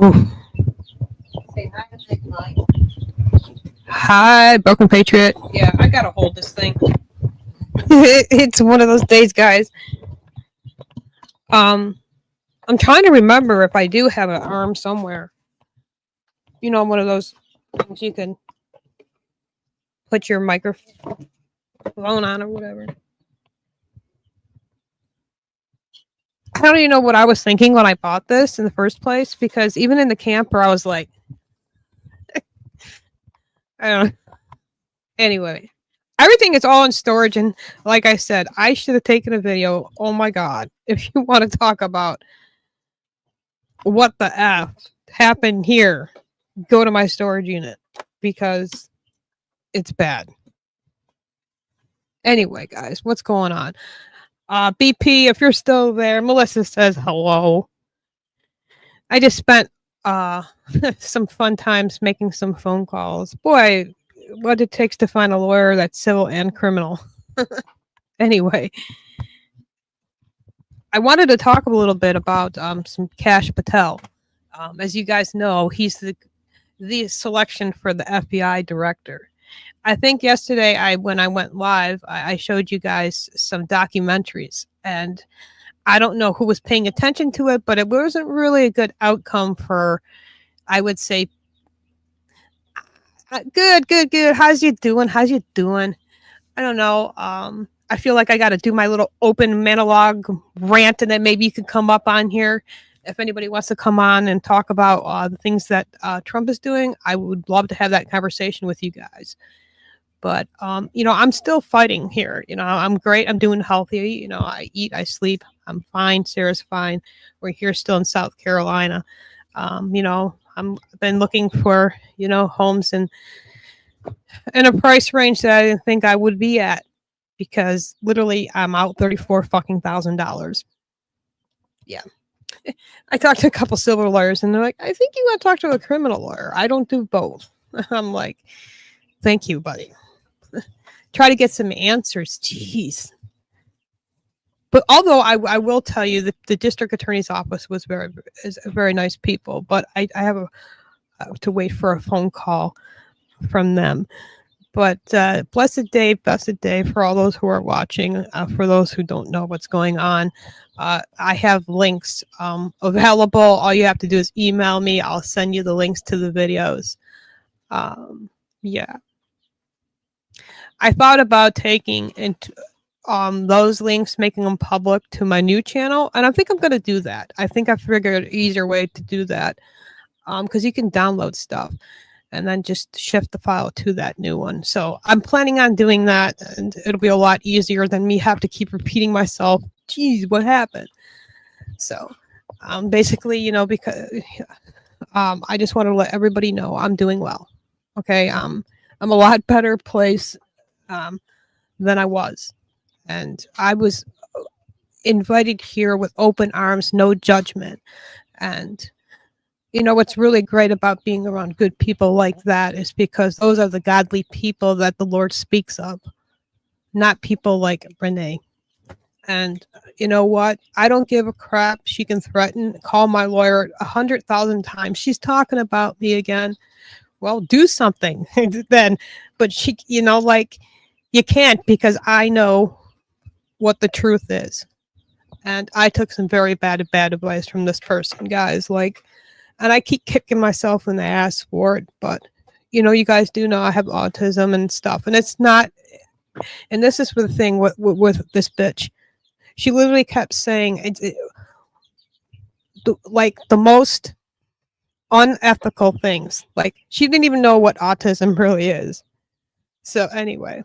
Say hi to Big Mike. Hi, Broken Patriot. Yeah, I gotta hold this thing. It's one of those days, guys. I'm trying to remember if I do have an arm somewhere. You know, one of those things you can put your microphone on or whatever. I don't even know what I was thinking when I bought this in the first place because even in the camper, I was like, I don't know. Anyway, everything is all in storage. And like I said, I should have taken a video. Oh my God. If you want to talk about what the F happened here, go to my storage unit because it's bad. Anyway, guys, what's going on? BP, if you're still there, Melissa says hello. I just spent uh some fun times making some phone calls. Boy, what it takes to find a lawyer that's civil and criminal. Anyway, I wanted to talk a little bit about some Kash Patel. As you guys know, he's the selection for the FBI director. I think yesterday, when I went live, I showed you guys some documentaries, and I don't know who was paying attention to it, but it wasn't really a good outcome for, I would say, good, good, good. How's you doing? How's you doing? I don't know. I feel like I got to do my little open monologue rant, and then maybe you could come up on here. If anybody wants to come on and talk about the things that Trump is doing, I would love to have that conversation with you guys. But I'm still fighting here. I'm great. I'm doing healthy. I eat, I sleep. I'm fine. Sarah's fine. We're here still in South Carolina. I'm been looking for homes in a price range that I didn't think I would be at because literally I'm out $34,000. Yeah. I talked to a couple civil lawyers and they're like, I think you want to talk to a criminal lawyer. I don't do both. I'm like, thank you, buddy. Try to get some answers. Jeez. But although I will tell you that the district attorney's office is very nice people, but I have to wait for a phone call from them. But blessed day for all those who are watching. For those who don't know what's going on, I have links available. All you have to do is email me. I'll send you the links to the videos. Yeah. I thought about taking into those links, making them public to my new channel, and I think I'm going to do that. I think I figured an easier way to do that because you can download stuff and then just shift the file to that new one. So I'm planning on doing that, and it'll be a lot easier than me have to keep repeating myself. Geez, what happened? So basically, because I just want to let everybody know I'm doing well. Okay, I'm a lot better place than I was. And I was invited here with open arms, no judgment. And what's really great about being around good people like that is because those are the godly people that the Lord speaks of, not people like Renee. And you know what? I don't give a crap. She can threaten, call my lawyer 100,000 times. She's talking about me again. Well, do something then. But she, you can't because I know what the truth is. And I took some very bad advice from this person, guys. And I keep kicking myself in the ass for it. But, you guys do know I have autism and stuff. And it's not, and this is the thing with this bitch. She literally kept saying, the most unethical things. Like, she didn't even know what autism really is. So, anyway,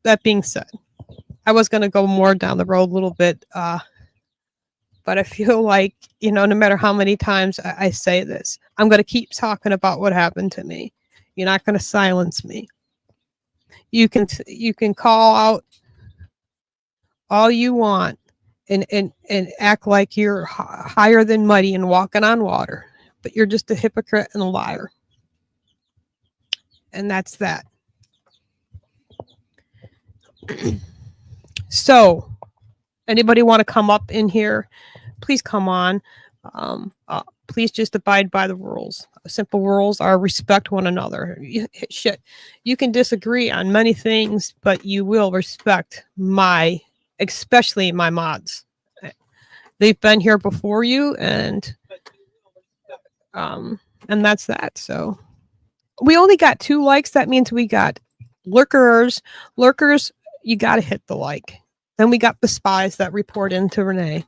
that being said, I was going to go more down the road a little bit, but I feel like, no matter how many times I say this, I'm going to keep talking about what happened to me. You're not going to silence me. You can call out all you want and act like you're higher than muddy and walking on water, but you're just a hypocrite and a liar. And that's that. So, anybody want to come up in here? Please come on. please just abide by the rules. Simple rules are respect one another. Shit, you can disagree on many things, but you will respect especially my mods. They've been here before you, and that's that. So we only got 2 likes. That means we got lurkers. Lurkers, you got to hit the like. Then we got the spies that report into Renee.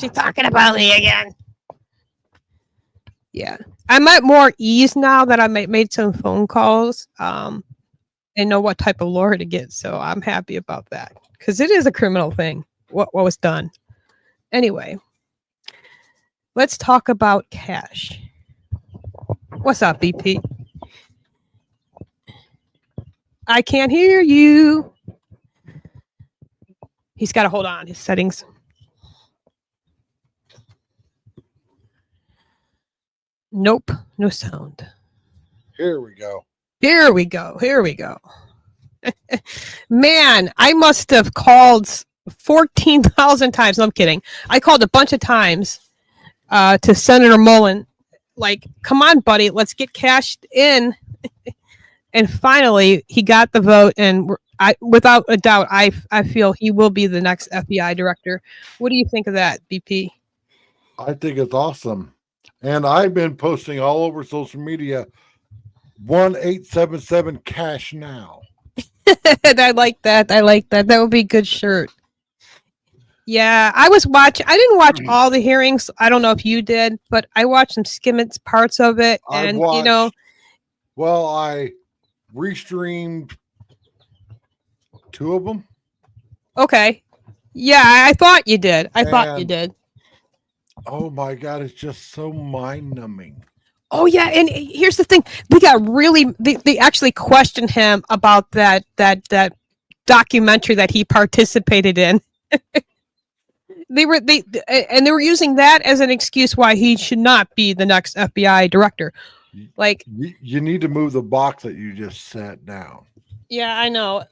She's talking about me again. Yeah. I'm at more ease now that I made some phone calls and know what type of lure to get. So I'm happy about that because it is a criminal thing, what was done. Anyway, let's talk about cash. What's up, BP? I can't hear you. He's got to hold on his settings. Nope, no sound. Here we go. Here we go. Here we go. Man, I must have called 14,000 times. No, I'm kidding. I called a bunch of times to Senator Mullen. Like, come on, buddy, let's get cashed in. And finally, he got the vote. And without a doubt, I feel he will be the next FBI director. What do you think of that, BP? I think it's awesome. And I've been posting all over social media 1877 cash now. I like that. I like that. That would be a good shirt. Yeah, I was watching. I didn't watch all the hearings. I don't know if you did, but I watched some skimmings parts of it. And, well, I restreamed 2 of them. Okay. Yeah, I thought you did. I thought you did. Oh my God, it's just so mind-numbing. Oh yeah, and here's the thing: they actually questioned him about that documentary that he participated in. They were using that as an excuse why he should not be the next FBI director. Like, you need to move the box that you just sat down. Yeah, I know.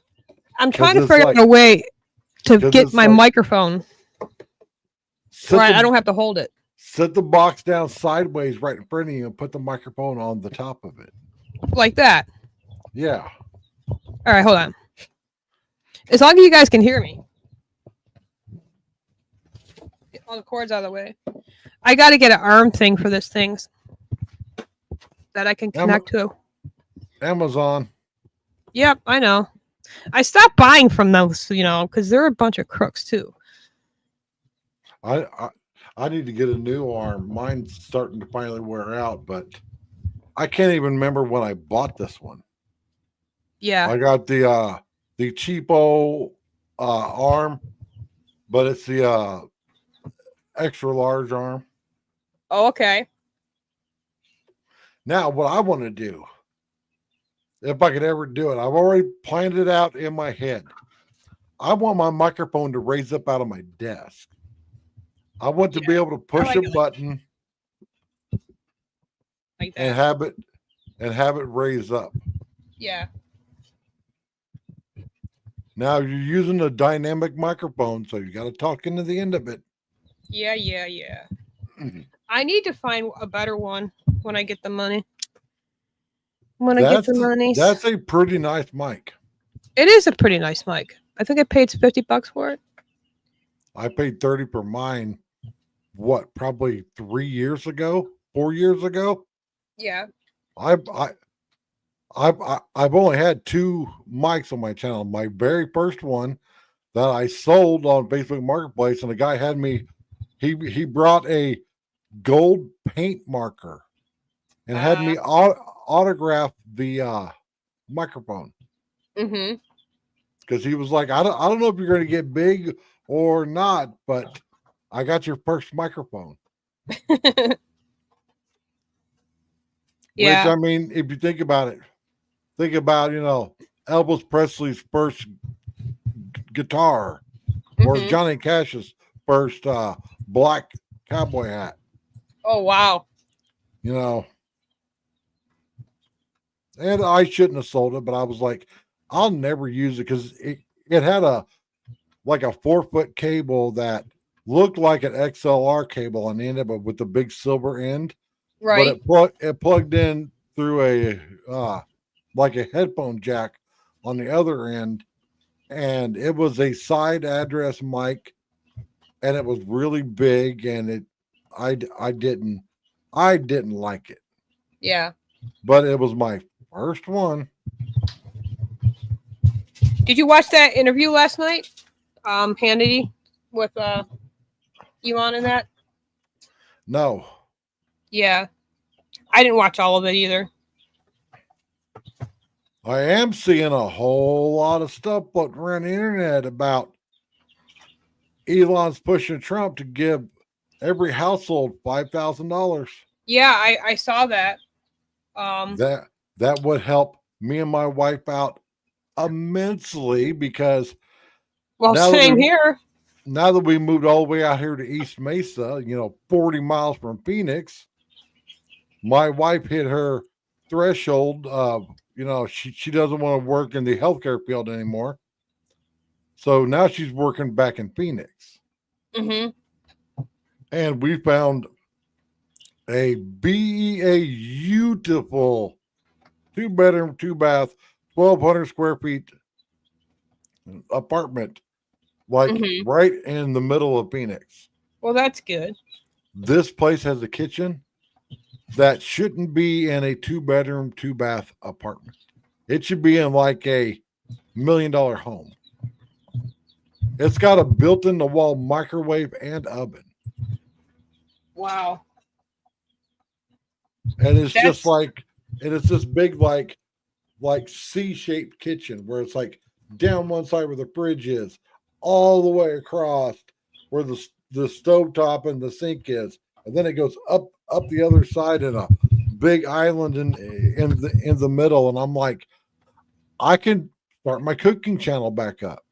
I'm trying to figure out a way to get my microphone. Right, I don't have to hold it. Set the box down sideways right in front of you and put the microphone on the top of it. Like that? Yeah. All right, hold on. As long as you guys can hear me. Get all the cords out of the way. I got to get an arm thing for this thing that I can connect to. Amazon. Yep, I know. I stopped buying from those, because they're a bunch of crooks too. I need to get a new arm. Mine's starting to finally wear out, but I can't even remember when I bought this one. Yeah. I got the cheapo arm, but it's the extra large arm. Oh, okay. Now, what I want to do, if I could ever do it, I've already planned it out in my head. I want my microphone to raise up out of my desk. I want to be able to push a button like that. and have it raise up. Yeah. Now you're using a dynamic microphone, so you got to talk into the end of it. Yeah. I need to find a better one when I get the money. Get the money. That's a pretty nice mic. It is a pretty nice mic. I think I paid $50 for it. I paid $30 for mine. What, probably 4 years ago? Yeah. I've only had 2 mics on my channel. My very first one that I sold on Facebook Marketplace, and the guy had me. He brought a gold paint marker and had me autograph the microphone. Mm-hmm. Because he was like, I don't know if you're going to get big or not, but I got your first microphone. Yeah. Which, I mean, if you think about it, Elvis Presley's first guitar, or Johnny Cash's first black cowboy hat. Oh, wow. And I shouldn't have sold it, but I was like, I'll never use it because it had a 4-foot cable that looked like an XLR cable on the end of it with the big silver end, Right. but it plugged in through a like a headphone jack on the other end, and it was a side address mic, and it was really big, and I didn't like it, Yeah. but it was my first one. Did you watch that interview last night? Hannity with Elon and that? No, Yeah. I didn't watch all of it either. I am seeing a whole lot of stuff floating around the internet about Elon's pushing Trump to give every household $5,000. Yeah, I saw that. That would help me and my wife out immensely, because Well, now that same we- here. now that we moved all the way out here to East Mesa, 40 miles from Phoenix, my wife hit her threshold. She doesn't want to work in the healthcare field anymore. So now she's working back in Phoenix. Mm-hmm. And we found a beautiful 2-bedroom, 2-bath, 1,200 square feet apartment, like Mhm. right in the middle of Phoenix. Well, that's good. This place has a kitchen that shouldn't be in a 2-bedroom, 2-bath apartment. It should be in like a $1 million home. It's got a built-in the wall microwave and oven. Wow. And it's That's- just like, and it's this big like C-shaped kitchen where it's like down one side where the fridge is, all the way across where the stovetop and the sink is, and then it goes up the other side in a big island in the middle. And I'm like, I can start my cooking channel back up.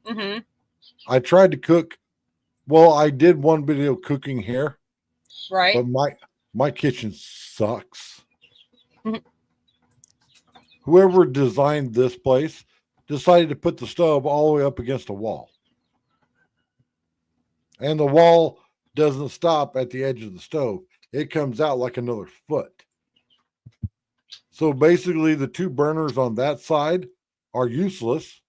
Mm-hmm. I tried to cook. Well, I did one video cooking here, Right. but my kitchen sucks. Mhm. Whoever designed this place decided to put the stove all the way up against the wall. And the wall doesn't stop at the edge of the stove. It comes out like another foot. So basically the two burners on that side are useless.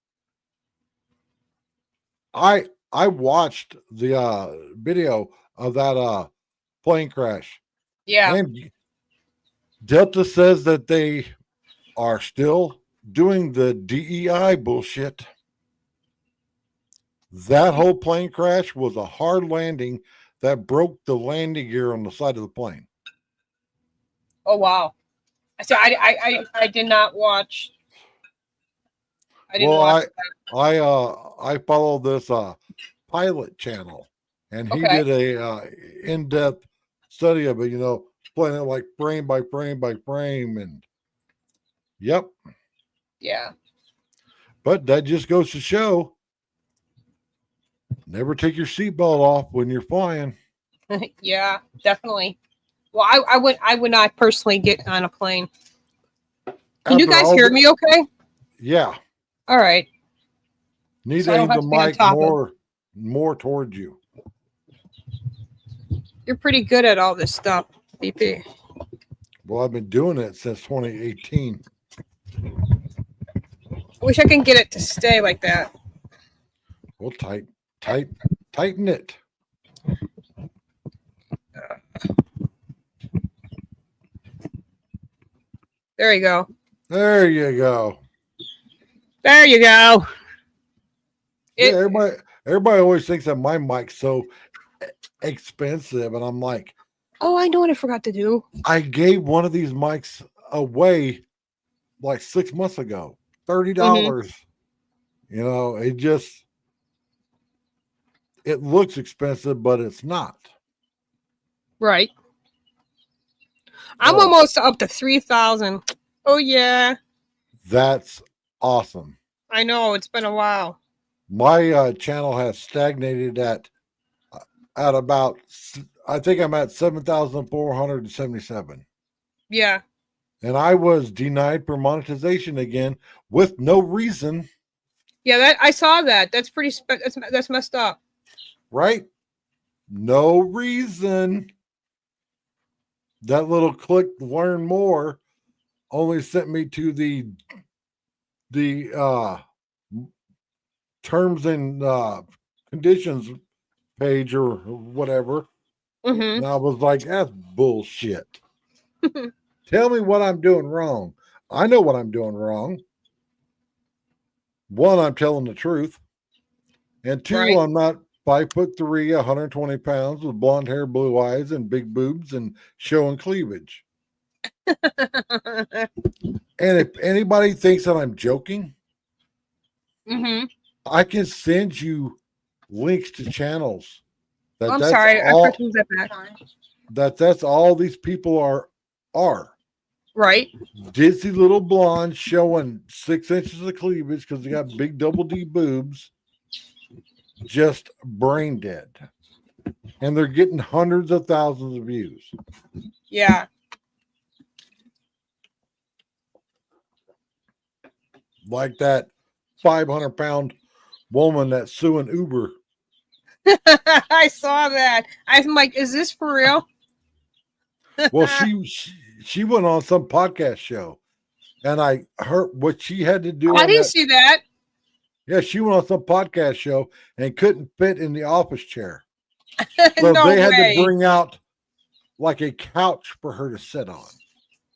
I watched the video of that plane crash. Yeah. And Delta says that they are still doing the DEI bullshit. That whole plane crash was a hard landing that broke the landing gear on the side of the plane. Oh wow. So I did not watch. I didn't watch that. I follow this pilot channel, and he Okay. did a in-depth study of it, playing it like frame by frame by frame, and yep. Yeah. But that just goes to show, never take your seatbelt off when you're flying. Yeah, definitely. Well, I would not personally get on a plane. Can you After guys all hear the- me okay? Yeah. All right. Need So to I aim don't have the to be on mic top of- more towards you. You're pretty good at all this stuff, BP. Well, I've been doing it since 2018. I wish I can get it to stay like that. Well, tighten it. There you go. There you go. There you go. It- Yeah, everybody always thinks that my mic's so expensive, and I'm like, Oh, I know what I forgot to do. I gave one of these mics away like 6 months ago, $30. It looks expensive, but it's not. Right. I'm Oh. almost up to 3,000. Oh yeah. That's awesome. I know it's been a while. My channel has stagnated at about, I think I'm at 7,477. Yeah. And I was denied for monetization again with no reason, Yeah, that I saw that. That's pretty that's messed up. right? no reason. That little click learn more only sent me to the terms and conditions page or whatever. Mm-hmm. And I was like, that's bullshit. Tell me what I'm doing wrong. I know what I'm doing wrong. One, I'm telling the truth. And two, Right. I'm not 5'3", 120 pounds with blonde hair, blue eyes, and big boobs and showing cleavage. And if anybody thinks that I'm joking, Mm-hmm. I can send you links to channels. I'm That's sorry. I all, forgot to move that back. that's all these people are. Right. Ditzy little blondes showing 6 inches of cleavage because they got big double D boobs, just brain dead. And they're getting hundreds of thousands of views. Yeah. Like that 500-pound woman that's suing Uber. I saw that. I'm like, is this for real? Well, she went on some podcast show, and I heard what she had to do. I on didn't that. see that. Yeah, she went on some podcast show and couldn't fit in the office chair. So No they had way. to bring out like a couch for her to sit on.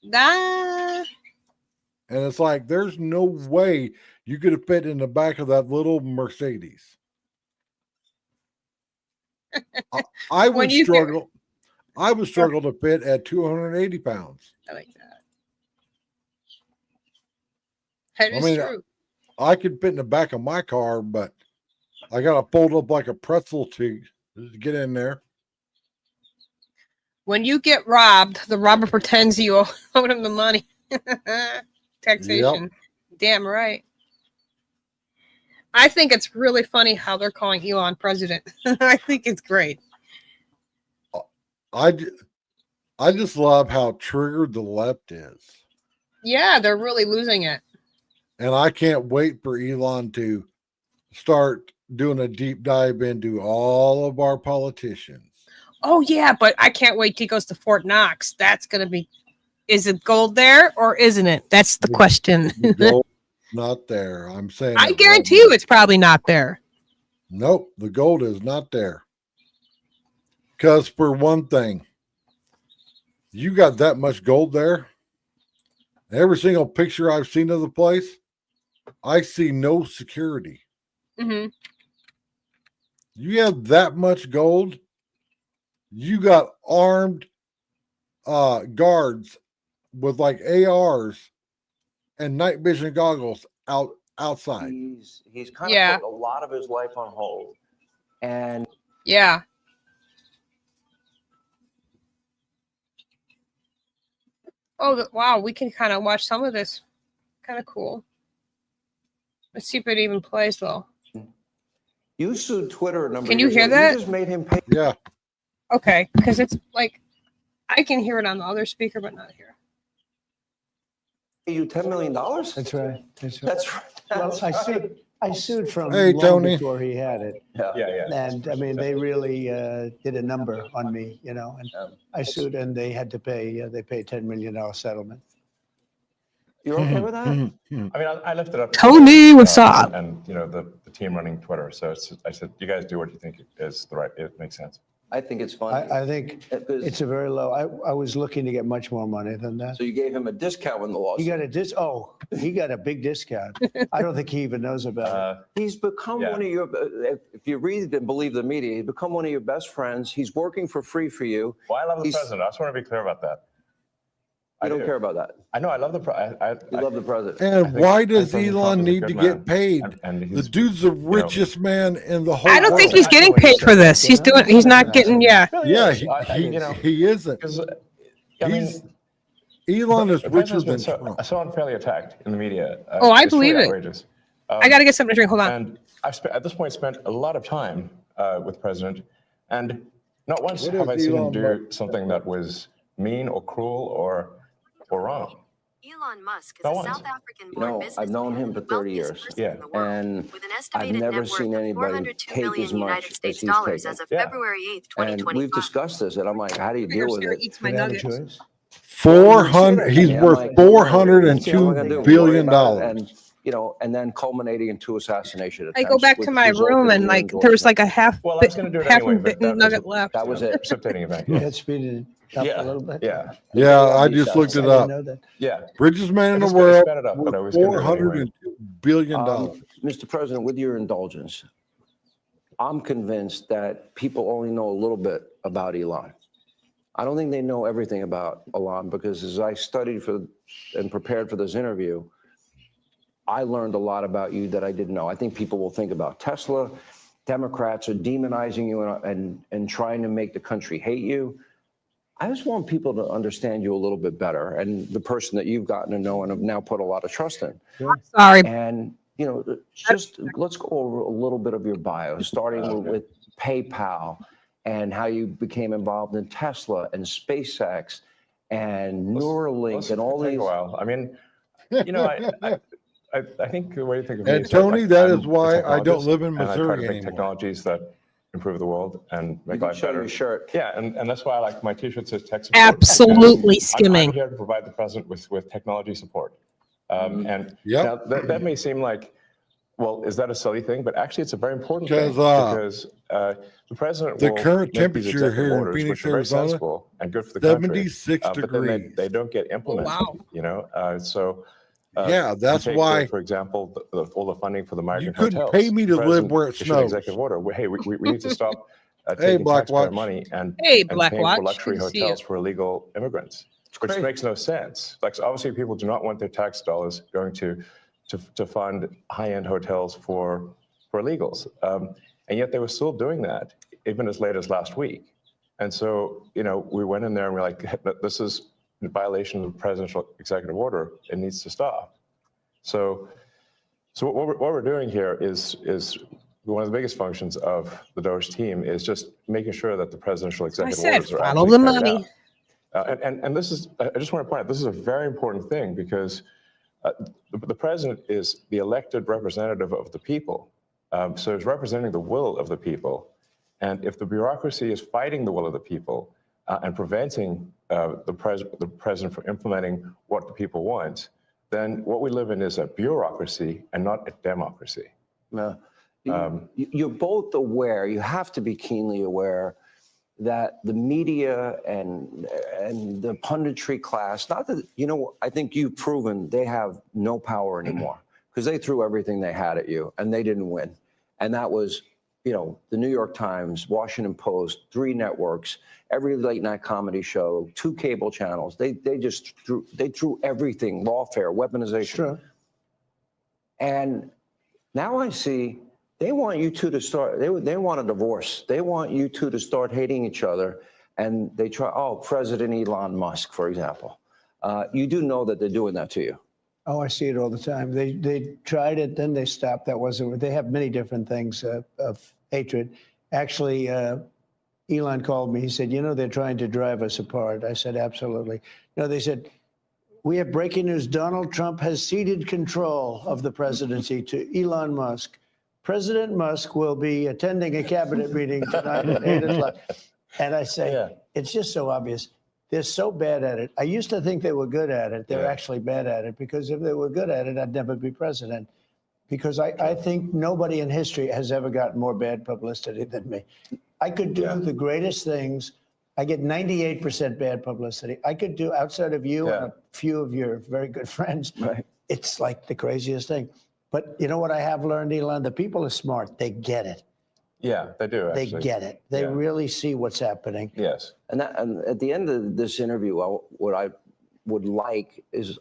Nah. And it's like, there's no way you could have fit in the back of that little Mercedes. I When would you struggle. I would struggle to fit at 280 pounds. I like that. That I is mean, true. I could fit in the back of my car, but I got to fold up like a pretzel to get in there. When you get robbed, the robber pretends you owe him the money. Taxation. Yep. Damn right. I think it's really funny how they're calling Elon president. I think it's great. I just love how triggered the left is. Yeah, they're really losing it. And I can't wait for Elon to start doing a deep dive into all of our politicians. Oh, yeah, but I can't wait till he goes to Fort Knox. That's going to be, is it gold there or isn't it? That's the question. The gold is not there. I'm saying I it guarantee right you it's probably not there. now. Nope, the gold is not there. Because for one thing, you got that much gold there. Every single picture I've seen of the place, I see no security. Mm-hmm. You have that much gold, you got armed guards with like ARs and night vision goggles outside. He's kind Yeah. of put a lot of his life on hold. And Yeah. Oh, wow. We can kind of watch some of this. Kind of cool. Let's see if it even plays, though. you sued Twitter a number Can of you years hear ago. that? You just made him pay Yeah. Okay. Because it's like, I can hear it on the other speaker, but not here. you $10 million? That's right. That's right. That's right. Well, That's I right. sued from Hey, long Tony. before he had it. Yeah. And I mean, they really did a number on me, you know, and Yeah. I sued and they had to pay, they paid $10 million settlement. You're okay with that? I mean, I lifted up. Tony, what's up? And you know, the team running Twitter. So I said, you guys do what you think is the right. It makes sense. I think it's funny. I think it's a very low, I was looking to get much more money than that. So you gave him a discount when the lawsuit. He got he got a big discount. I don't think he even knows about it. He's become Yeah. one of your, if you read and believe the media, he's become one of your best friends. He's working for free for you. Well, I love the He's- president. I just want to be clear about that. You don't do. care about that. I know. I love the president. You love the president. And think why does President Trump Elon is a need good to man. get paid? And The he's, dude's the richest man in the whole I don't think world. he's getting paid for this. He's not getting, yeah. Yeah, you know, he isn't. because I mean, Elon is the richer president's than been Trump. so unfairly attacked in the media. Oh, I It's truly believe it. outrageous. I got to get something to drink. Hold on. And I've at this point spent a lot of time with the president, and not once What have is I seen him Elon do Musk? something that was mean or cruel or wrong. Elon Musk is Not a once. South African You know, born businessman. I've known him for and 30 wealthiest years. person Yeah. in the world, And with an I've estimated never net seen worth of anybody 402 take million as much United as States he's dollars taken. as of Yeah. February 8th, And 2025. we've discussed this, and I'm like, how do you Figure deal with Sarah it? eats my You have a nuggets. choice. 400. He's I'm worth like, It's the $402 only What am I thing gonna do? that- billion Worry about it? dollars. And, you know, and then culminating in 2 assassination attempts. I go back to which my room resulted and in like your there's like a endorsement. Well, I was going to do it half anyway, but bitten that was nugget left. That was it. precipitating event. You got speeded up a Yeah. little bit? Yeah. Yeah, day of I the just looked I it didn't up. know that. Yeah. Richest man in I the just gotta world sped it up, but I worth was gonna do it anyway. $402 billion. Mr. President, with your indulgence, I'm convinced that people only know a little bit about Elon. I don't think they know everything about Elon because as I studied for and prepared for this interview, I learned a lot about you that I didn't know. I think people will think about Tesla. Democrats are demonizing you and trying to make the country hate you. I just want people to understand you a little bit better and the person that you've gotten to know and have now put a lot of trust in. Sorry. And, you know, just let's go over a little bit of your bio, starting with PayPal and how you became involved in Tesla and SpaceX and Neuralink and all Take these. a while. I mean, you know, I think the way to think of me And is Tony, like that I'm is a why I don't technologist, live in and I try Missouri to make anymore. technologies that improve the world and You make can life show better. your shirt. Yeah, and that's why I like my T-shirt says tech support. Absolutely I'm skimming. here to provide the president with technology support. And Yep. now that may seem like, well, is that a silly thing? But actually, it's a very important thing Because, because the president the will current make these temperature executive here in orders, Phoenix, which are very Arizona, sensible and good for the country. 76 But then degrees. they don't get implemented. wow. You know, so. Yeah, if that's you take, why for example, all the funding for the you migrant couldn't hotels. pay me The to live president where it issued an snows. executive order. Hey, we need to stop Hey, taking Black taxpayer Watch. money and Hey, and Black paying Watch. for luxury Good to see hotels you. for illegal immigrants, which crazy. makes no sense. Like, so obviously, people do not want their tax dollars going to fund high-end hotels for illegals, and yet they were still doing that even as late as last week. And so, you know, we went in there and we're like, this is in violation of the presidential executive order. It needs to stop. So what we're doing here is one of the biggest functions of the DOGE team is just making sure that the presidential I executive said, orders are follow actually the carried money. out. And this is, I just want to point out, this is a very important thing because the president is the elected representative of the people. So he's representing the will of the people. And if the bureaucracy is fighting the will of the people and preventing the president from implementing what the people want, then what we live in is a bureaucracy and not a democracy. No. You're both aware, you have to be keenly aware that the media and the punditry class, not that, you know, I think you've proven they have no power anymore because they threw everything they had at you and they didn't win. And that was, you know, the New York Times, Washington Post, 3 networks, every late night comedy show, 2 cable channels. They just threw everything, lawfare, weaponization. Sure. And now I see they want you two to start, they want a divorce. They want you two to start hating each other. And they try, President Elon Musk, for example. You do know that they're doing that to you. Oh, I see it all the time. They tried it, then they stopped. That wasn't, they have many different things of hatred. Actually, Elon called me. He said, you know, they're trying to drive us apart. I said, absolutely. No, they said, we have breaking news. Donald Trump has ceded control of the presidency to Elon Musk. President Musk will be attending a cabinet meeting tonight at 8 o'clock. And I say, It's just so obvious. They're so bad at it. I used to think they were good at it. They're actually bad at it because if they were good at it, I'd never be president. Because I think nobody in history has ever gotten more bad publicity than me. I could do the greatest things. I get 98% bad publicity. I could do, outside of you and a few of your very good friends, it's like the craziest thing. But you know what I have learned, Elon? The people are smart. They get it. Yeah, they do, actually. They get it. They really see what's happening. Yes. And at the end of this interview, what I would like is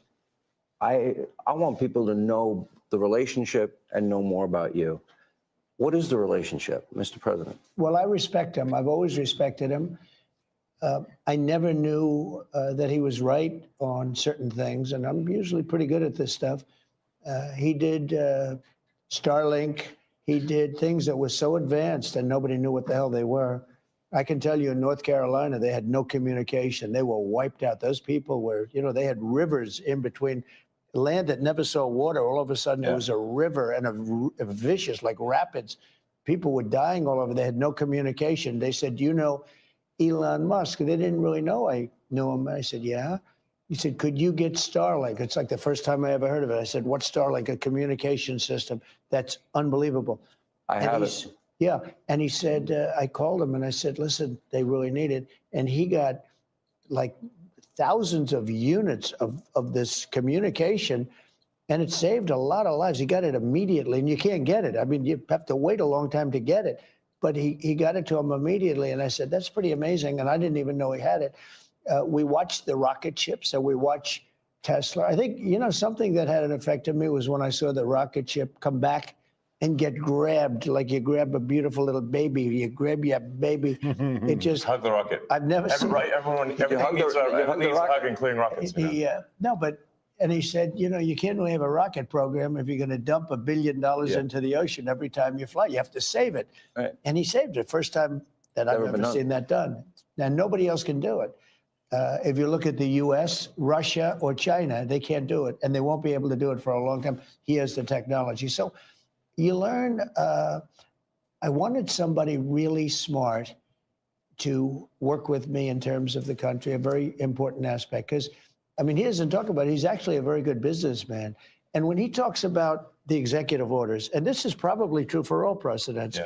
I want people to know the relationship and know more about you. What is the relationship, Mr. President? Well, I respect him. I've always respected him. I never knew that he was right on certain things, and I'm usually pretty good at this stuff. He did Starlink. He did things that were so advanced and nobody knew what the hell they were. I can tell you in North Carolina, they had no communication. They were wiped out. Those people were, they had rivers in between land that never saw water. All of a sudden, there was a river and a vicious, like rapids. People were dying all over. They had no communication. They said, "Do you know Elon Musk?" They didn't really know I knew him. I said, "Yeah." He said, "Could you get Starlink?" It's like the first time I ever heard of it. I said, "What's Starlink?" A communication system. That's unbelievable. I And have he's- it. Yeah. And he said, I called him and I said, "Listen, they really need it." And he got like thousands of units of this communication, and it saved a lot of lives. He got it immediately, and you can't get it. I mean, you have to wait a long time to get it. But he got it to him immediately. And I said, "That's pretty amazing." And I didn't even know he had it. We watched the rocket ships, and we watched Tesla. I think, something that had an effect on me was when I saw the rocket ship come back and get grabbed like you grab a beautiful little baby. You grab your baby. It just, Hug the rocket. I've never seen Everyone, you hug everything needs the a rocket? hug, including rockets. No, but, and he said, you can't really have a rocket program if you're going to dump $1 billion into the ocean every time you fly. You have to save it. Right. And he saved it. First time that I've Never been ever done. seen that done. Now, nobody else can do it. If you look at the US, Russia, or China, they can't do it. And they won't be able to do it for a long time. He has the technology. So you learn, I wanted somebody really smart to work with me in terms of the country, a very important aspect. Because, I mean, he doesn't talk about it. He's actually a very good businessman. And when he talks about the executive orders, and this is probably true for all presidents,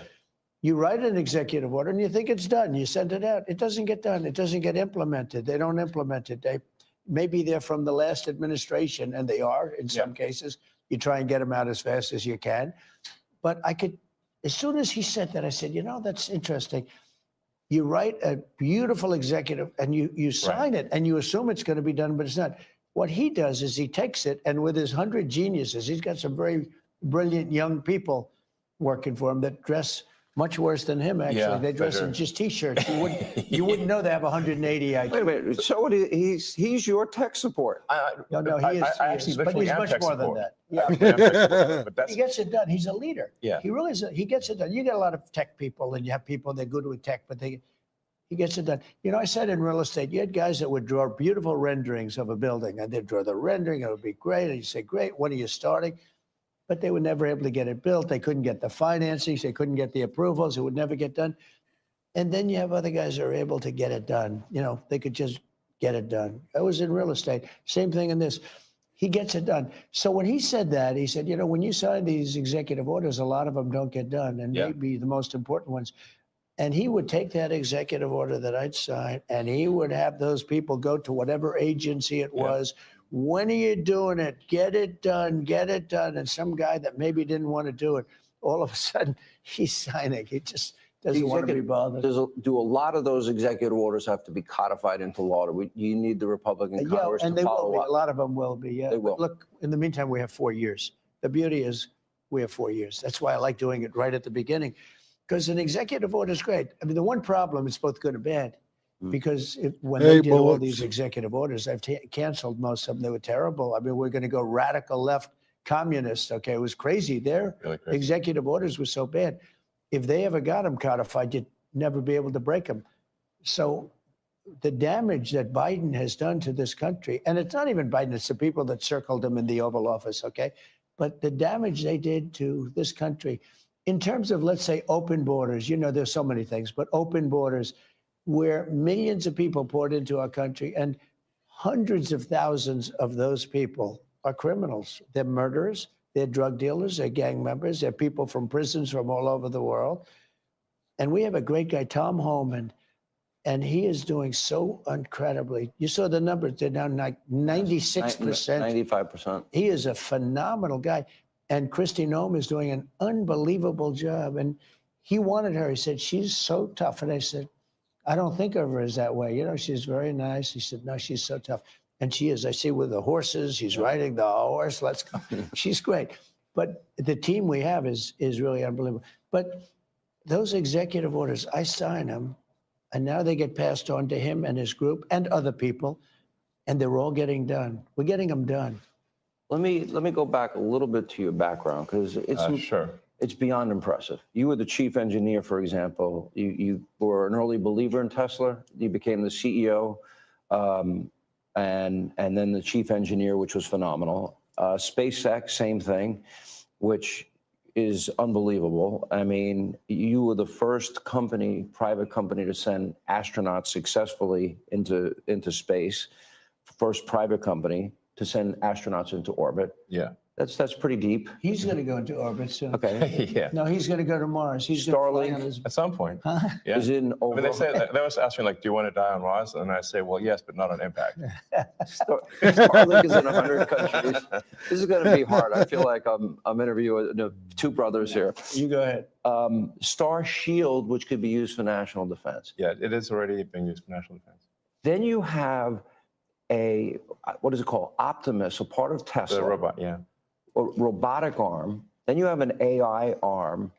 you write an executive order and you think it's done. You send it out. It doesn't get done. It doesn't get implemented. They don't implement it. Maybe they're from the last administration, and they are in some cases. You try and get them out as fast as you can. But as soon as he said that, I said, that's interesting. You write a beautiful executive and you sign it and you assume it's going to be done, but it's not. What he does is he takes it, and with his 100 geniuses, he's got some very brilliant young people working for him that dress much worse than him, actually. Yeah, they dress in just T-shirts. You wouldn't know they have 180 IQ. Wait a minute. So he's your tech support. No, he is. I He actually is. But literally he's am much tech more than support. that. Yeah. Actually, I'm tech support, but that's He gets it done. He's a leader. Yeah. He really is. He gets it done. You get a lot of tech people, and you have people that are good with tech, but he gets it done. I said in real estate, you had guys that would draw beautiful renderings of a building, and they'd draw the rendering. It would be great. And you say, "Great, when are you starting?" But they were never able to get it built. They couldn't get the financing. They couldn't get the approvals. It would never get done. And then you have other guys that are able to get it done. They could just get it done. I was in real estate. Same thing in this. He gets it done. So when he said that, he said, when you sign these executive orders, a lot of them don't get done, and maybe the most important ones. And he would take that executive order that I'd sign, and he would have those people go to whatever agency it was. When are you doing it? Get it done. Get it done. And some guy that maybe didn't want to do it, all of a sudden he's signing. He just doesn't want to be bothered. Do a lot of those executive orders have to be codified into law? You need the Republican Congress and to they will follow be. up. A lot of them will be. Yeah, They will. But look, in the meantime, we have 4 years. The beauty is we have 4 years. That's why I like doing it right at the beginning, because an executive order is great. I mean, the one problem, it's both good and bad. Because when they did all bullets. these executive orders, I've canceled most of them. They were terrible. I mean, we're going to go radical left communist. Okay, it was crazy. Their really crazy. executive orders were so bad. If they ever got them codified, you'd never be able to break them. So the damage that Biden has done to this country, and it's not even Biden, it's the people that circled him in the Oval Office, okay? But the damage they did to this country, in terms of, let's say, open borders, there's so many things, but open borders, where millions of people poured into our country, and hundreds of thousands of those people are criminals. They're murderers, they're drug dealers, they're gang members, they're people from prisons from all over the world. And we have a great guy, Tom Homan, and he is doing so incredibly. You saw the numbers, they're down like 96%. 95%. He is a phenomenal guy. And Kristi Noem is doing an unbelievable job. And he wanted her. He said, she's so tough. And I said, I don't think of her as that way. She's very nice. He said, no, she's so tough. And she is. I see with the horses, she's riding the horse. Let's go. She's great. But the team we have is really unbelievable. But those executive orders, I sign them, and now they get passed on to him and his group and other people, and they're all getting done. We're getting them done. Let me go back a little bit to your background, because it's Sure. It's beyond impressive. You were the chief engineer, for example. You were an early believer in Tesla. You became the CEO, and then the chief engineer, which was phenomenal. SpaceX, same thing, which is unbelievable. I mean, you were the first company, private company, to send astronauts successfully into space. First private company to send astronauts into orbit. Yeah. That's pretty deep. He's going to go into orbit soon. Okay. Yeah. No, he's going to go to Mars. He's going to fly Starlink. on his. At some point. Huh? Yeah. Is in I over. mean, they always ask me, like, do you want to die on Mars? And I say, well, yes, but not on impact. Starlink is in 100 countries. This is going to be hard. I feel like I'm interviewing two brothers here. You go ahead. Star Shield, which could be used for national defense. Yeah, it is already being used for national defense. Then you have what is it called? Optimus, a part of Tesla. The robot, yeah. A robotic arm. Then you have an AI arm.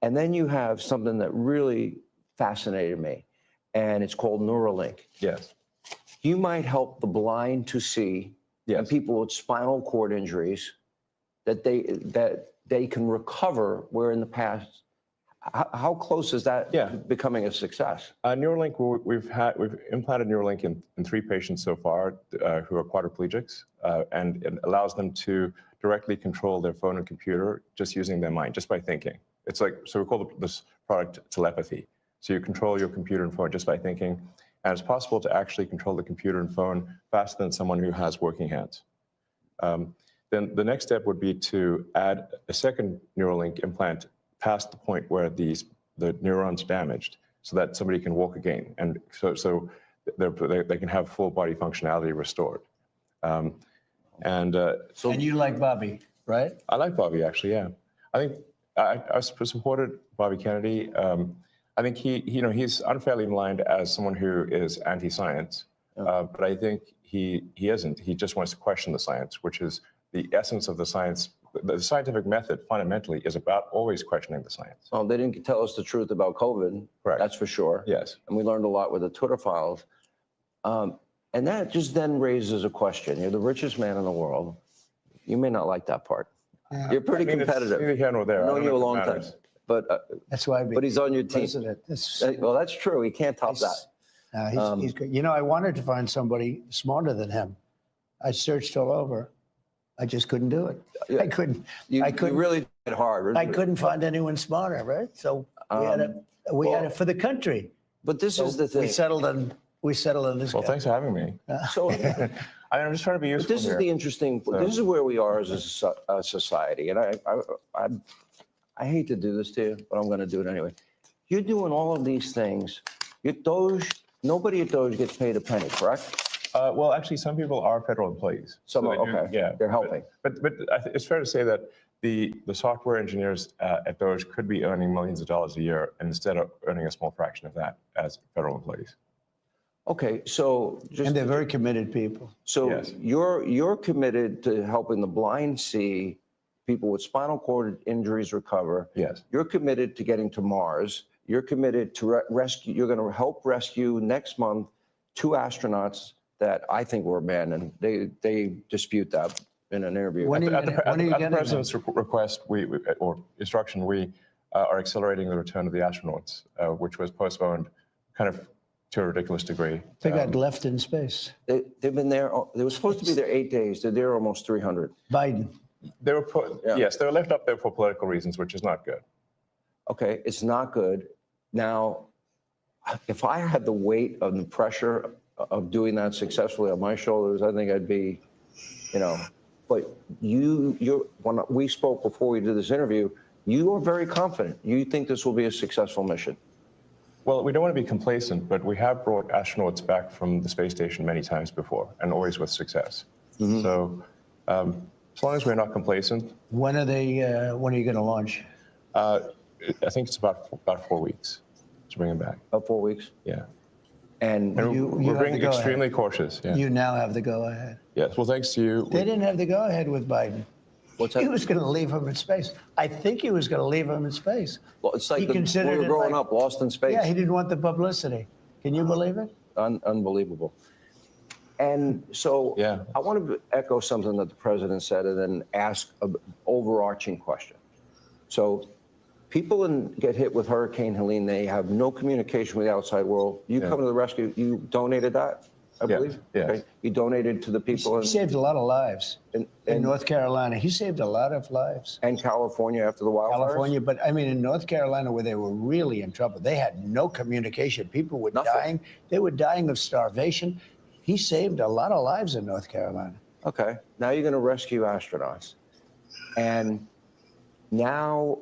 And then you have something that really fascinated me, and it's called Neuralink. Yes. You might help the blind to see, and Yes. people with spinal cord injuries that they can recover, where in the past, how close is that Yeah. to becoming a success? Neuralink, we've implanted Neuralink in 3 patients so far who are quadriplegics, and it allows them to directly control their phone and computer just using their mind, just by thinking. It's like, so we call this product telepathy. So you control your computer and phone just by thinking, and it's possible to actually control the computer and phone faster than someone who has working hands. Then the next step would be to add a second Neuralink implant past the point where the neurons damaged, so that somebody can walk again, and so they can have full body functionality restored. So And you like Bobby, right? I like Bobby, actually. Yeah, I think I supported Bobby Kennedy. I think he's unfairly maligned as someone who is anti-science, but I think he isn't. He just wants to question the science, which is the essence of the science. The scientific method fundamentally is about always questioning the science. oh, they didn't tell us the truth about COVID. Correct. That's for sure. Yes. And we learned a lot with the Twitter files. And that just then raises a question. You're the richest man in the world. You may not like that part. You're pretty I mean, it's competitive. neither here nor there. I've I known don't you a know if it long time. matters. That's why I But he's on your team. president. That's, Well, that's true. He can't top that. he's good. You know, I wanted to find somebody smarter than him. I searched all over. I just couldn't do it. Yeah. I couldn't. You I couldn't- really did hard. I couldn't find anyone smarter, right? So we had well, it for the country. But this is the We thing. settled on this Well, guy. thanks for having me. So I'm just trying to be but useful this is here. the interesting. This is where we are as a society, and I hate to do this to you, but I'm going to do it anyway. You're doing all of these things. Nobody at Doge gets paid a penny, correct? Well, actually, some people are federal employees. Some So are, they do- okay. Yeah. They're helping. But it's fair to say that the software engineers at Doge could be earning millions of dollars a year, and instead of earning a small fraction of that as federal employees. Okay, so just And they're very committed people. so Yes. you're committed to helping the blind see, people with spinal cord injuries recover. Yes. You're committed to getting to Mars. You're committed to rescue. You're going to help rescue next month 2 astronauts that I think were abandoned. They dispute that in an interview. When are you At gonna- when are you the getting them? president's request, or instruction, we are accelerating the return of the astronauts, which was postponed kind of to a ridiculous degree. They got left in space. They've been there. They were supposed to be there 8 days. They're there almost 300. Biden. They were Yeah. Yes, they were left up there for political reasons, which is not good. Okay, it's not good. Now, if I had the weight of the pressure of doing that successfully on my shoulders, I think I'd be, but when we spoke before we did this interview, you are very confident. You think this will be a successful mission. Well, we don't want to be complacent, but we have brought astronauts back from the space station many times before, and always with success. So as long as we're not complacent, When are you going to launch? I think it's about 4 weeks to bring them back. About 4 weeks. Yeah. And And You we're have being the go-ahead. extremely cautious. Yeah. You now have the go-ahead. Yes. Well, thanks to you. They didn't have the go-ahead with Biden. what's He that? was going to leave him in space. I think he was going to leave him in space. Well, it's like he we considered were it growing like- up, lost in space. Yeah, he didn't want the publicity. Can you believe it? Unbelievable. And so Yeah. I want to echo something that the president said and then ask an overarching question. So People get hit with Hurricane Helene. They have no communication with the outside world. You come to the rescue. You donated that, I Yes, believe. yes. Okay. You donated to the people He saved a lot of lives in in North Carolina. He saved a lot of lives. and California after the wildfires. California, but I mean, in North Carolina, where they were really in trouble, they had no communication. People were Nothing. dying. They were dying of starvation. He saved a lot of lives in North Carolina. Okay. Now you're going to rescue astronauts, and now,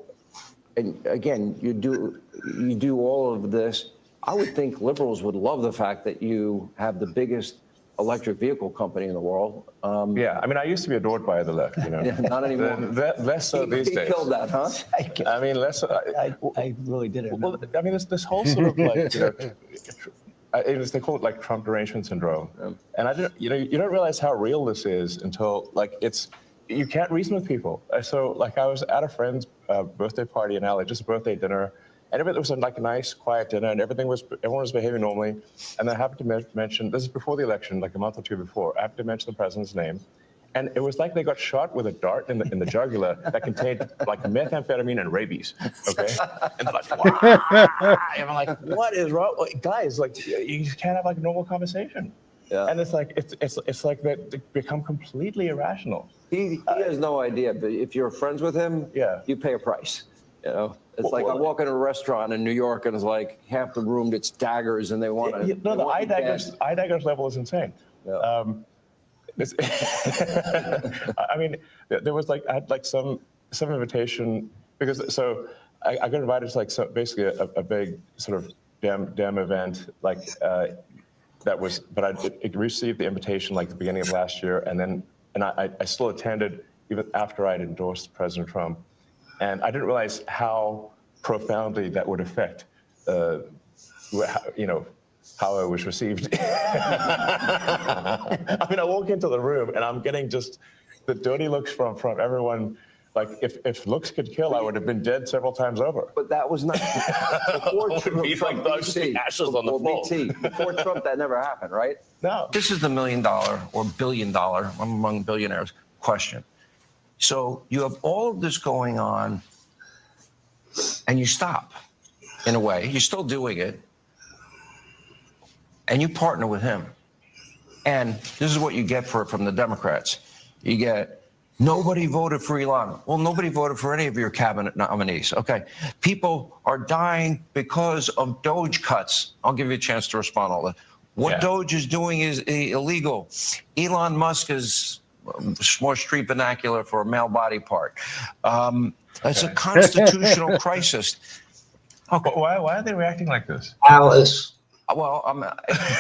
and again, you do all of this. I would think liberals would love the fact that you have the biggest electric vehicle company in the world. Yeah, I mean, I used to be adored by the left, you know. Yeah, not anymore. Less so these He days. killed that, huh? I mean, less so. I really didn't know. Well, I mean, this whole sort of like, you know, they call it like Trump derangement syndrome. And I didn't, you don't realize how real this is until like you can't reason with people. So like I was at a friend's birthday party in LA, just a birthday dinner, and it was like a nice, quiet dinner, and everyone was behaving normally. And I happened to mention, this is before the election, like a month or two before, I happened to mention the president's name. And it was like they got shot with a dart in the jugular that contained like methamphetamine and rabies. Okay, and they're like, wow. And I'm like, what is wrong, like, guys? Like, you can't have like a normal conversation. Yeah. And it's like it's like that they become completely irrational. He has no idea, but if you're friends with him, Yeah. you pay a price. You know, it's like I walk in a restaurant in New York and it's like half the room it's daggers and they want to. No, the eye daggers level is insane. Yeah. I mean, there was like I had like some invitation because so I got invited to like basically a big sort of dem event like that was, but I received the invitation like the beginning of last year, and I still attended even after I'd endorsed President Trump, and I didn't realize how profoundly that would affect how I was received. I mean, I walk into the room and I'm getting just the dirty looks from everyone. Like, if looks could kill, I would have been dead several times over. But that was not before Would be like those ashes on the floor. Before Trump, that never happened, right? No. This is the $1 million or $1 billion, I'm among billionaires, question. So you have all of this going on and you stop in a way. You're still doing it. And you partner with him. And this is what you get from the Democrats. You get, nobody voted for Elon. Well, nobody voted for any of your cabinet nominees. Okay. People are dying because of Doge cuts. I'll give you a chance to respond to all that. What Doge is doing is illegal. Elon Musk is more street vernacular for a male body part. It's a constitutional crisis. Okay. Why are they reacting like this? Alice. Well,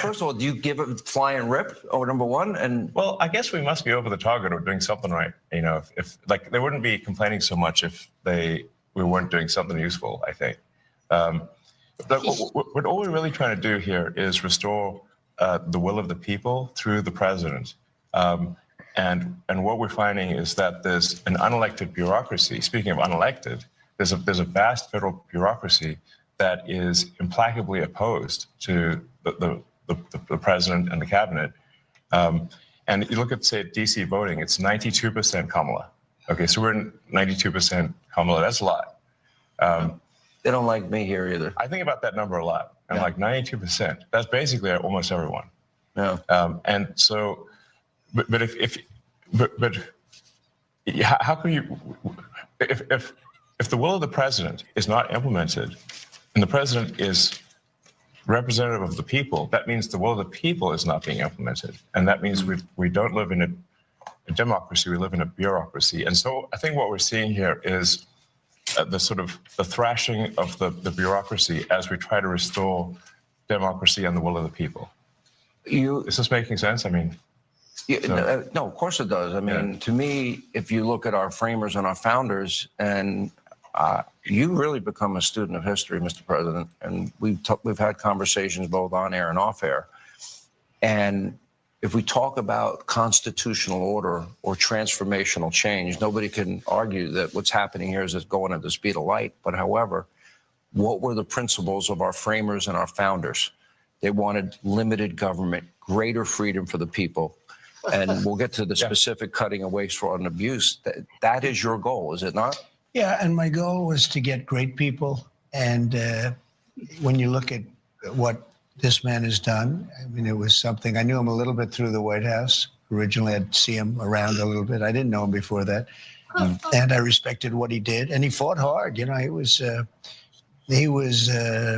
first of all, do you give it flying rip? Or number one, and Well, I guess we must be over the target or doing something right. You know, if like they wouldn't be complaining so much if we weren't doing something useful, I think. But what all we're really trying to do here is restore the will of the people through the president. And what we're finding is that there's an unelected bureaucracy. Speaking of unelected, there's a vast federal bureaucracy that is implacably opposed to the president and the cabinet. And you look at, say, DC voting, it's 92% Kamala. Okay, so we're 92% Kamala. That's a lot. they don't like me here either. I think about that number a lot. I'm like 92%. That's basically almost everyone. Yeah. And so, but how can you, if the will of the president is not implemented, and the president is representative of the people, that means the will of the people is not being implemented. And that means we don't live in a democracy, we live in a bureaucracy. And so I think what we're seeing here is the thrashing of the bureaucracy as we try to restore democracy and the will of the people. Is this making sense? I mean, no, of course it does. I mean, to me, if you look at our framers and our founders, and you really become a student of history, Mr. President, and we've had conversations both on air and off air. And if we talk about constitutional order or transformational change, nobody can argue that what's happening here is it's going at the speed of light. But however, what were the principles of our framers and our founders? They wanted limited government, greater freedom for the people. And we'll get to the specific cutting of waste, fraud, and abuse. That is your goal, is it not? Yeah, and my goal was to get great people. And when you look at what this man has done, I mean, it was something. I knew him a little bit through the White House. Originally, I'd see him around a little bit. I didn't know him before that, and I respected what he did. And he fought hard. You know, he was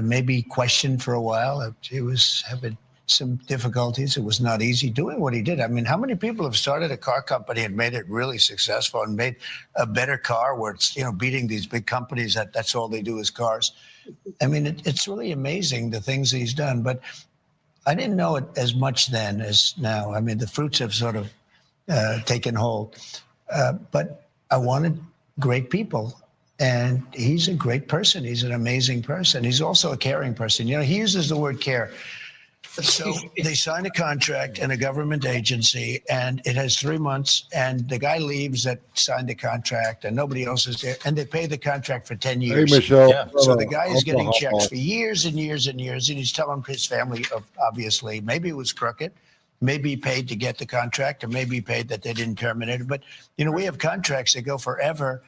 maybe questioned for a while. He was having some difficulties. It was not easy doing what he did. I mean, how many people have started a car company and made it really successful and made a better car where it's, you know, beating these big companies that's all they do is cars. I mean, it's really amazing the things he's done, but I didn't know it as much then as now. I mean, the fruits have sort of taken hold, but I wanted great people. And he's a great person. He's an amazing person. He's also a caring person. You know, he uses the word care. So they sign a contract in a government agency, and it has 3 months, and the guy leaves that signed the contract, and nobody else is there, and they pay the contract for 10 years. Hey, Michelle. Yeah. So the guy is getting checks for years and years and years, and he's telling his family, obviously, maybe it was crooked, maybe he paid to get the contract, or maybe he paid that they didn't terminate it. But, you know, we have contracts that go forever,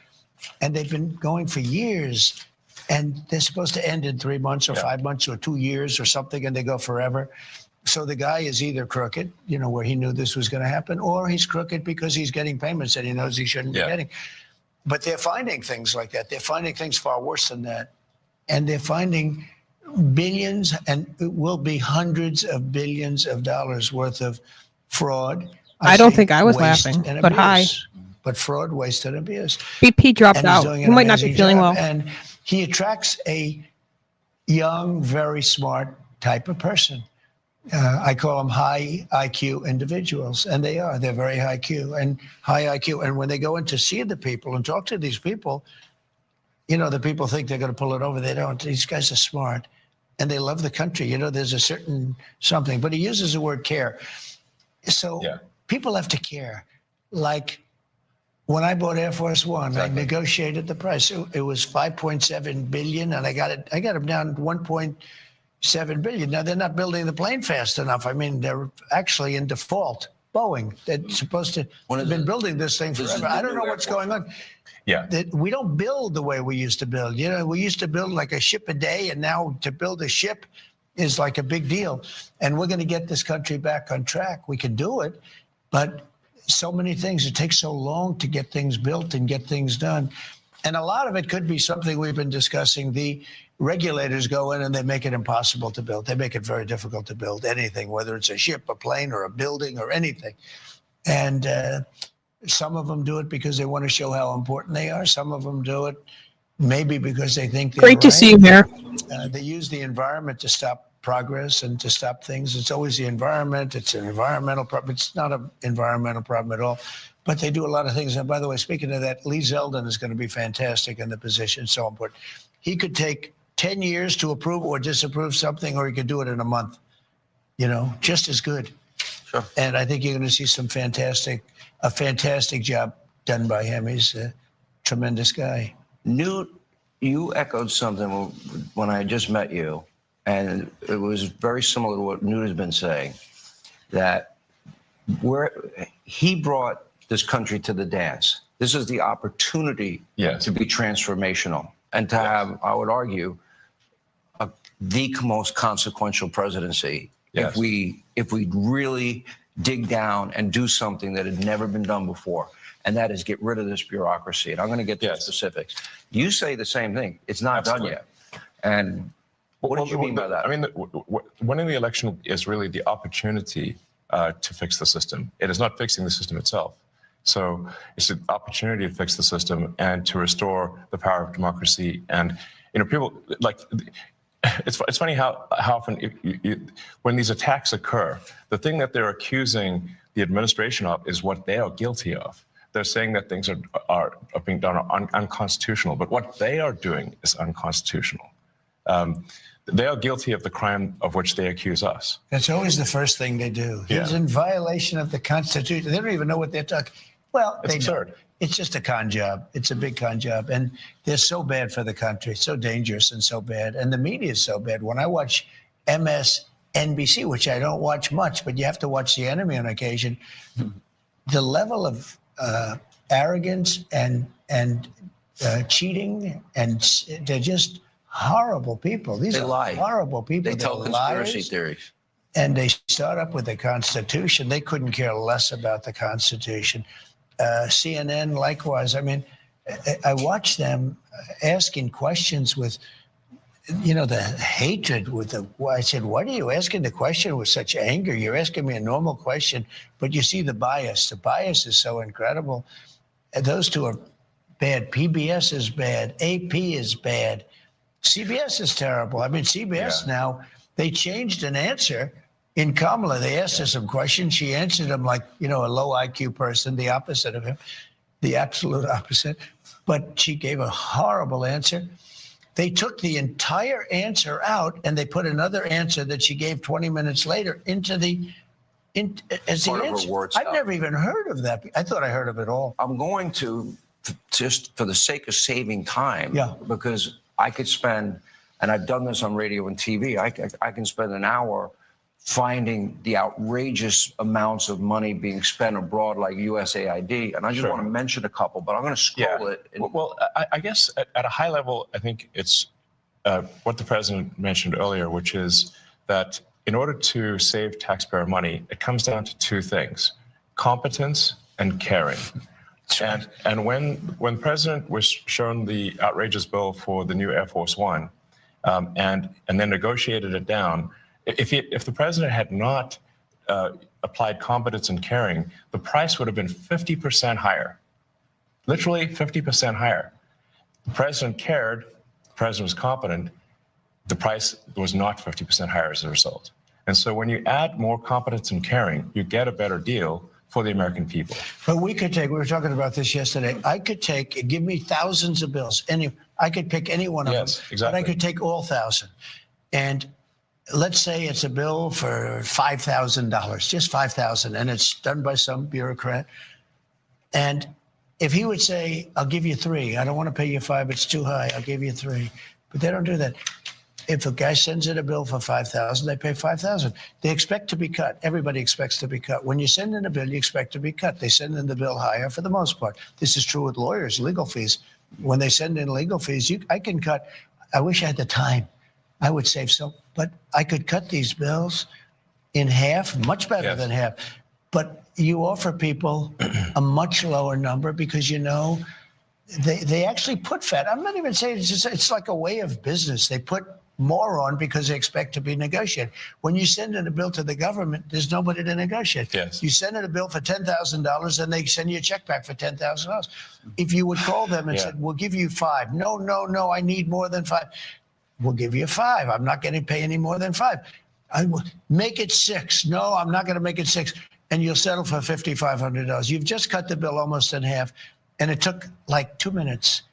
and they've been going for years. And they're supposed to end in 3 months or 5 months or 2 years or something, and they go forever. So the guy is either crooked, you know, where he knew this was going to happen, or he's crooked because he's getting payments that he knows he shouldn't be getting. But they're finding things like that. They're finding things far worse than that. And they're finding billions, and it will be hundreds of billions of dollars worth of fraud. I don't say think I was waste laughing, and but hi. abuse. But fraud, waste, and abuse. BP dropped And he's out. doing You an might not be amazing feeling job. well. And he attracts a young, very smart type of person. I call them high IQ individuals, and they are. They're very high IQ and high IQ. And when they go in to see the people and talk to these people, you know, the people think they're going to pull it over. They don't. These guys are smart, and they love the country. You know, there's a certain something. But he uses the word care. So people have to care. Like, when I bought Air Force One, I negotiated the price. It was $5.7 billion, and I got them down to $1.7 billion. Now they're not building the plane fast enough. I mean, they're actually in default. Boeing, they're supposed to have been building this thing forever. I don't know what's going on. Yeah. That we don't build the way we used to build. You know, we used to build like a ship a day, and now to build a ship is like a big deal. And we're going to get this country back on track. We can do it, but so many things. It takes so long to get things built and get things done. And a lot of it could be something we've been discussing. The regulators go in and they make it impossible to build. They make it very difficult to build anything, whether it's a ship, a plane, or a building, or anything. And some of them do it because they want to show how important they are. Some of them do it maybe because they think they're Great to see you, Mayor. They use the environment to stop progress and to stop things. It's always the environment. It's an environmental problem. It's not an environmental problem at all. But they do a lot of things. And by the way, speaking of that, Lee Zeldin is going to be fantastic in the position. So important. He could take 10 years to approve or disapprove something, or he could do it in a month. You know, just as good. Sure. And I think you're going to see a fantastic job done by him. He's a tremendous guy. Newt, you echoed something when I just met you, and it was very similar to what Newt has been saying, that he brought this country to the dance. This is the opportunity to be transformational and to have, I would argue, the most consequential presidency if we really dig down and do something that had never been done before. And that is get rid of this bureaucracy. And I'm going to get to the specifics. You say the same thing. It's not done yet. And what do you mean by that? I mean, winning the election is really the opportunity to fix the system. It is not fixing the system itself. So it's an opportunity to fix the system and to restore the power of democracy. And, you know, people like, it's funny how often when these attacks occur, the thing that they're accusing the administration of is what they are guilty of. They're saying that things are being done unconstitutional, but what they are doing is unconstitutional. They are guilty of the crime of which they accuse us. That's always the first thing they do. He's in violation of the Constitution. They don't even know what they're talking. Well, It's they know. absurd. It's just a con job. It's a big con job. And they're so bad for the country, so dangerous and so bad. And the media is so bad. When I watch MSNBC, which I don't watch much, but you have to watch The Enemy on occasion, the level of arrogance and cheating, and they're just horrible people. These They are lie. horrible people. They tell They're conspiracy liars. theories. And they start up with the Constitution. They couldn't care less about the Constitution. CNN, likewise. I mean, I watch them asking questions with, the hatred with the. I said, "Why are you asking the question with such anger? You're asking me a normal question, but you see the bias. The bias is so incredible. And those two are bad. PBS is bad. AP is bad. CBS is terrible. I mean, CBS now, they changed an answer in Kamala. They asked her some questions. She answered them like, a low IQ person, the opposite of him, the absolute opposite. But she gave a horrible answer. They took the entire answer out and they put another answer that she gave 20 minutes later into as the Part of her answer. word I've salad. never even heard of that. I thought I heard of it all. I'm going to, just for the sake of saving time, Yeah. because I could spend, and I've done this on radio and TV, I can spend an hour finding the outrageous amounts of money being spent abroad like USAID. And I just Sure. want to mention a couple, but I'm going to scroll it. And Well, I guess at a high level, I think it's what the president mentioned earlier, which is that in order to save taxpayer money, it comes down to two things: competence and caring. And when the president was shown the outrageous bill for the new Air Force One, and then negotiated it down, if the president had not applied competence and caring, the price would have been 50% higher, literally 50% higher. The president cared, the president was competent, the price was not 50% higher as a result. And so when you add more competence and caring, you get a better deal for the American people. But we were talking about this yesterday. I could give me thousands of bills. I could pick any one of Yes, them. exactly. But I could take all 1,000. And let's say it's a bill for $5,000, just $5,000, and it's done by some bureaucrat. And if he would say, I'll give you 3, I don't want to pay you 5, it's too high, I'll give you 3. But they don't do that. If a guy sends in a bill for $5,000, they pay $5,000. They expect to be cut. Everybody expects to be cut. When you send in a bill, you expect to be cut. They send in the bill higher for the most part. This is true with lawyers, legal fees. When they send in legal fees, I can cut. I wish I had the time. I would save so, but I could cut these bills in half, much better Yes. than half. But you offer people a much lower number because they actually put fat. I'm not even saying it's like a way of business. They put more on because they expect to be negotiated. When you send in a bill to the government, there's nobody to negotiate. Yes. You send in a bill for $10,000 and they send you a check back for $10,000. If you would call them and said, we'll give you 5. No, I need more than 5. We'll give you 5. I'm not going to pay any more than 5. I will make it 6. No, I'm not going to make it 6. And you'll settle for $5,500. You've just cut the bill almost in half. And it took like 2 minutes.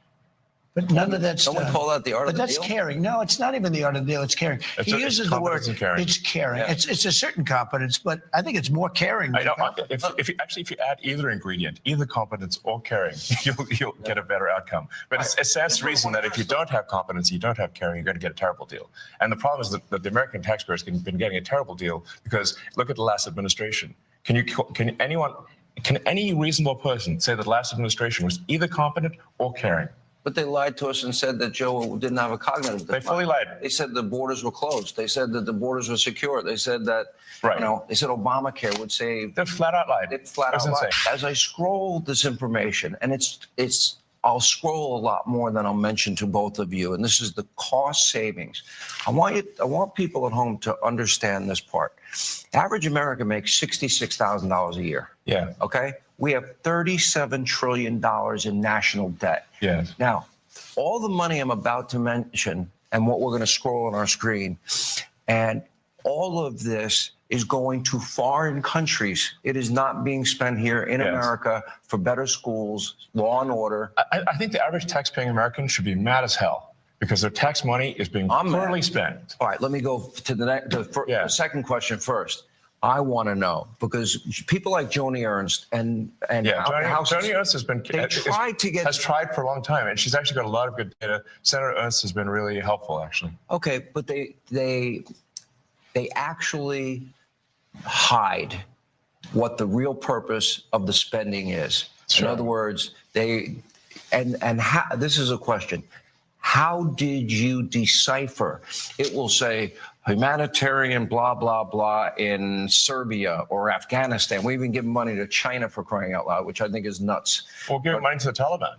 But none of that's Someone done. call that the art But of the that's deal? caring. No, it's not even the art of the deal. It's caring. It's He it's uses the word. competence and caring. It's caring. Yeah. It's a certain competence, but I think it's more caring. I than know. competence. If you add either ingredient, either competence or caring, you'll get a better outcome. But it stands to reason that if you don't have competence, you don't have caring, you're going to get a terrible deal. And the problem is that the American taxpayers have been getting a terrible deal because look at the last administration. Can any reasonable person say that the last administration was either competent or caring? But they lied to us and said that Joe didn't have a cognitive They decline. fully lied. They said the borders were closed. They said that the borders were secure. They said that, Right. they said Obamacare would save. They flat out lied. It flat It was out lied. insane. As I scroll this information, and I'll scroll a lot more than I'll mention to both of you, and this is the cost savings. I want people at home to understand this part. Average American makes $66,000 a year. Yeah. Okay, we have $37 trillion in national debt. Yes. Now, all the money I'm about to mention and what we're going to scroll on our screen, and all of this is going to foreign countries. It is not being spent here in Yes. America for better schools, law and order. I think the average tax-paying American should be mad as hell because their tax money is being I'm mad. poorly spent. All right, let me go to the second question first. I want to know, because people like Joni Ernst and Yeah, Joni Ernst has tried for a long time, and she's actually got a lot of good data. Senator Ernst has been really helpful, actually. Okay, but they actually hide what the real purpose of the spending is. Sure. In other words, and how, this is a question. How did you decipher? It will say humanitarian blah, blah, blah in Serbia or Afghanistan. We even give money to China for crying out loud, which I think is nuts. We'll give money to the Taliban,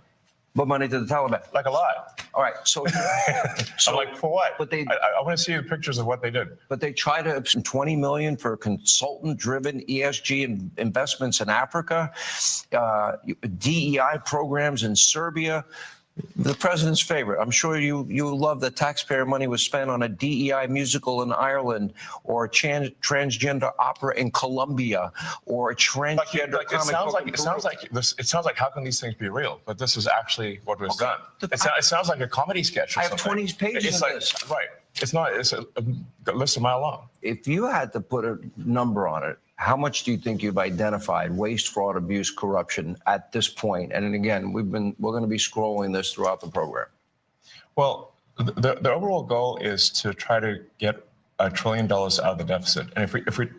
But money to the Taliban. like a lot. All right. So, I'm like, for what? But they- I want to see the pictures of what they did. but they try to spend 20 million for consultant-driven ESG investments in Africa, DEI programs in Serbia. The president's favorite. I'm sure you love that taxpayer money was spent on a DEI musical in Ireland, or a transgender opera in Colombia, or a transgender Like, it comic sounds book like in it sounds Peru. like this. It sounds like, how can these things be real? But this is actually what was done. The- It sounds like a comedy sketch. Or I have something. 20 pages It's of like, this. right. It's not. It's a list a mile long. If you had to put a number on it, how much do you think you've identified waste, fraud, abuse, corruption at this point? And again, we're going to be scrolling this throughout the program. Well, the overall goal is to try to get $1 trillion out of the deficit. And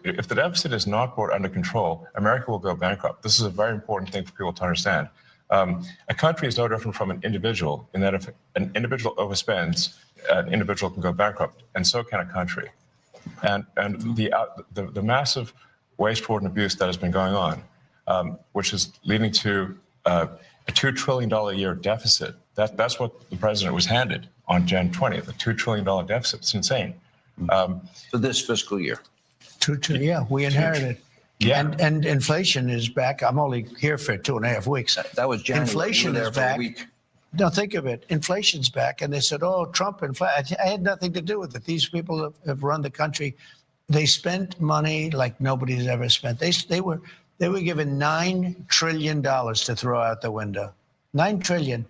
if the deficit is not brought under control, America will go bankrupt. This is a very important thing for people to understand. A country is no different from an individual in that if an individual overspends, an individual can go bankrupt, and so can a country. And the massive waste, fraud, and abuse that has been going on, which is leading to a $2 trillion a year deficit. That's what the president was handed on Jan 20th, a $2 trillion deficit. It's insane. For this fiscal year. Yeah, we inherited. Yeah. And inflation is back. I'm only here for 2.5 weeks. That was January. Inflation You were there is for a back. week. Now think of it. Inflation's back. And they said, oh, Trump, inflation. I had nothing to do with it. These people have run the country. They spent money like nobody's ever spent. They were given $9 trillion to throw out the window. $9 trillion.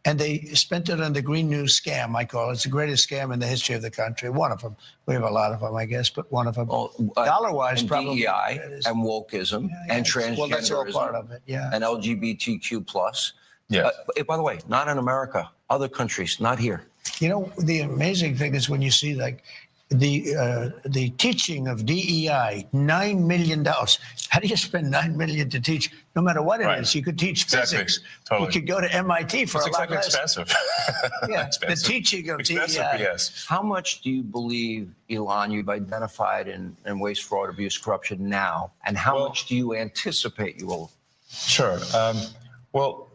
And they spent it on the Green New Scam, I call it. It's the greatest scam in the history of the country. One of them. We have a lot of them, I guess, but one of them. Dollar-wise, and probably. DEI and wokeism and transgenderism. Well, that's all part of it, yeah. And LGBTQ plus. Yes. By the way, not in America, other countries, not here. You know, the amazing thing is when you see like the teaching of DEI, $9 million. How do you spend $9 million to teach? No matter what it Right. is, you could teach Exactly. physics. Totally. You could go to MIT for It's a lot exactly less. expensive. Yeah, Expensive. the teaching of Expensive, DEI. yes. How much do you believe, Elon, you've identified in waste, fraud, abuse, corruption now? And how Well- much do you anticipate you will? Sure. Well,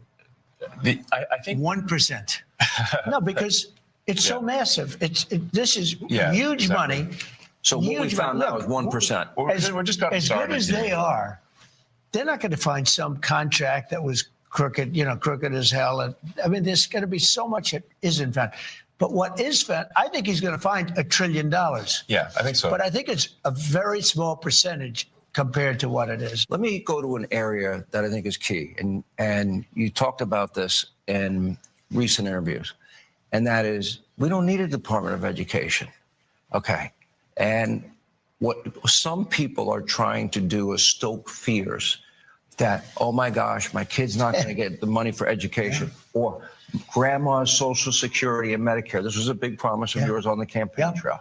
I think 1%. No, because it's so Yeah. massive. This is Yeah, huge exactly. money. So what we Huge found money. out is Look, 1%. we're just gotten as started. good as they are, they're not going to find some contract that was crooked, crooked as hell. And I mean, there's going to be so much that isn't found. But what is found, I think he's going to find $1 trillion. Yeah, I think so. But I think it's a very small percentage compared to what it is. Let me go to an area that I think is key. And you talked about this in recent interviews. And that is, we don't need a Department of Education. Okay. And what some people are trying to do is stoke fears that, oh my gosh, my kid's not going to get the money for education, or grandma's Social Security and Medicare. This was a big promise of yours on the campaign trail.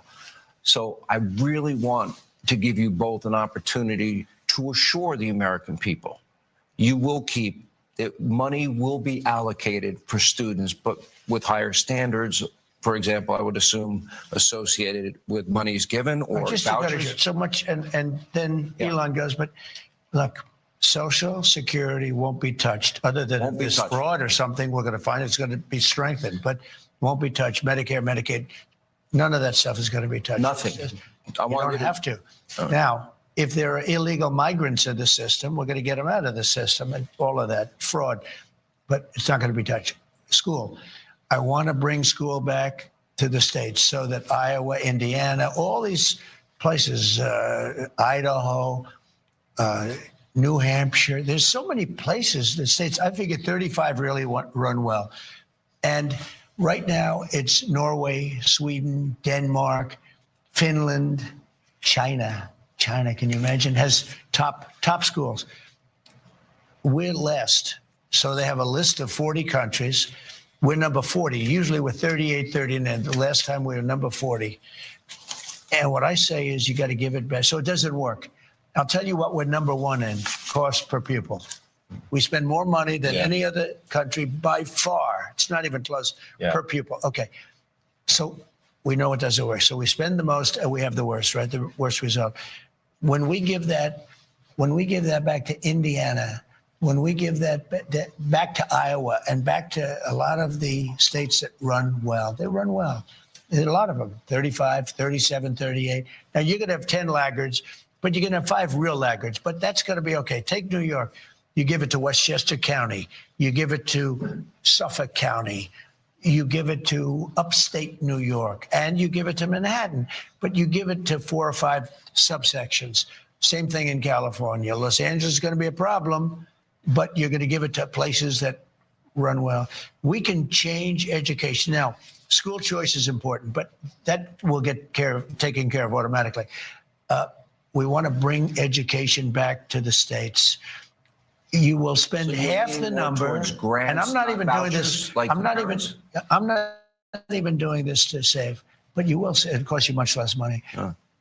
So I really want to give you both an opportunity to assure the American people you will keep that money will be allocated for students, but with higher standards. For example, I would assume associated with monies given or Just because vouchers. so much, and then Elon goes, but look, Social Security won't be touched, other than Won't if be there's touched. fraud or something, we're going to find it's going to be strengthened, but won't be touched. Medicare, Medicaid, none of that stuff is going to be touched. Nothing. It's just- I You want don't you to- have to. Now, if there are illegal migrants in the system, we're going to get them out of the system and all of that fraud, but it's not going to be touched. School. I want to bring school back to the states so that Iowa, Indiana, all these places, Idaho, New Hampshire, there's so many places, the states, I figure 35 really run well. And right now it's Norway, Sweden, Denmark, Finland, China. China, can you imagine, has top schools. We're last. So they have a list of 40 countries. We're number 40. Usually we're 38, 39. The last time we were number 40. And what I say is you got to give it back. So it doesn't work. I'll tell you what we're number one in, cost per pupil. We spend more money than Yeah. any other country by far. It's not even close Yeah. per pupil. Okay. So we know it doesn't work. So we spend the most and we have the worst, right? The worst result. When we give that back to Indiana, when we give that back to Iowa and back to a lot of the states that run well, they run well. There's a lot of them, 35, 37, 38. Now you're going to have 10 laggards, but you're going to have 5 real laggards, but that's going to be okay. Take New York. You give it to Westchester County. You give it to Suffolk County. You give it to upstate New York, and you give it to Manhattan, but you give it to 4 or 5 subsections. Same thing in California. Los Angeles is going to be a problem, but you're going to give it to places that run well. We can change education. Now, school choice is important, but that will get taken care of automatically. We want to bring education back to the states. You will spend So you half lean the more number, towards grants, and I'm not not even doing vouchers, this. like I'm not parents? even doing this to save, but you will. It costs you much less money.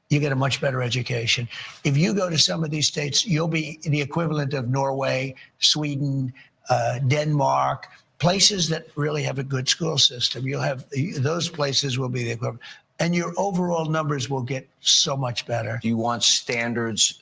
You get a much better education. If you go to some of these states, you'll be the equivalent of Norway, Sweden, Denmark, places that really have a good school system. You'll have those places will be the equivalent, and your overall numbers will get so much better. Do you want standards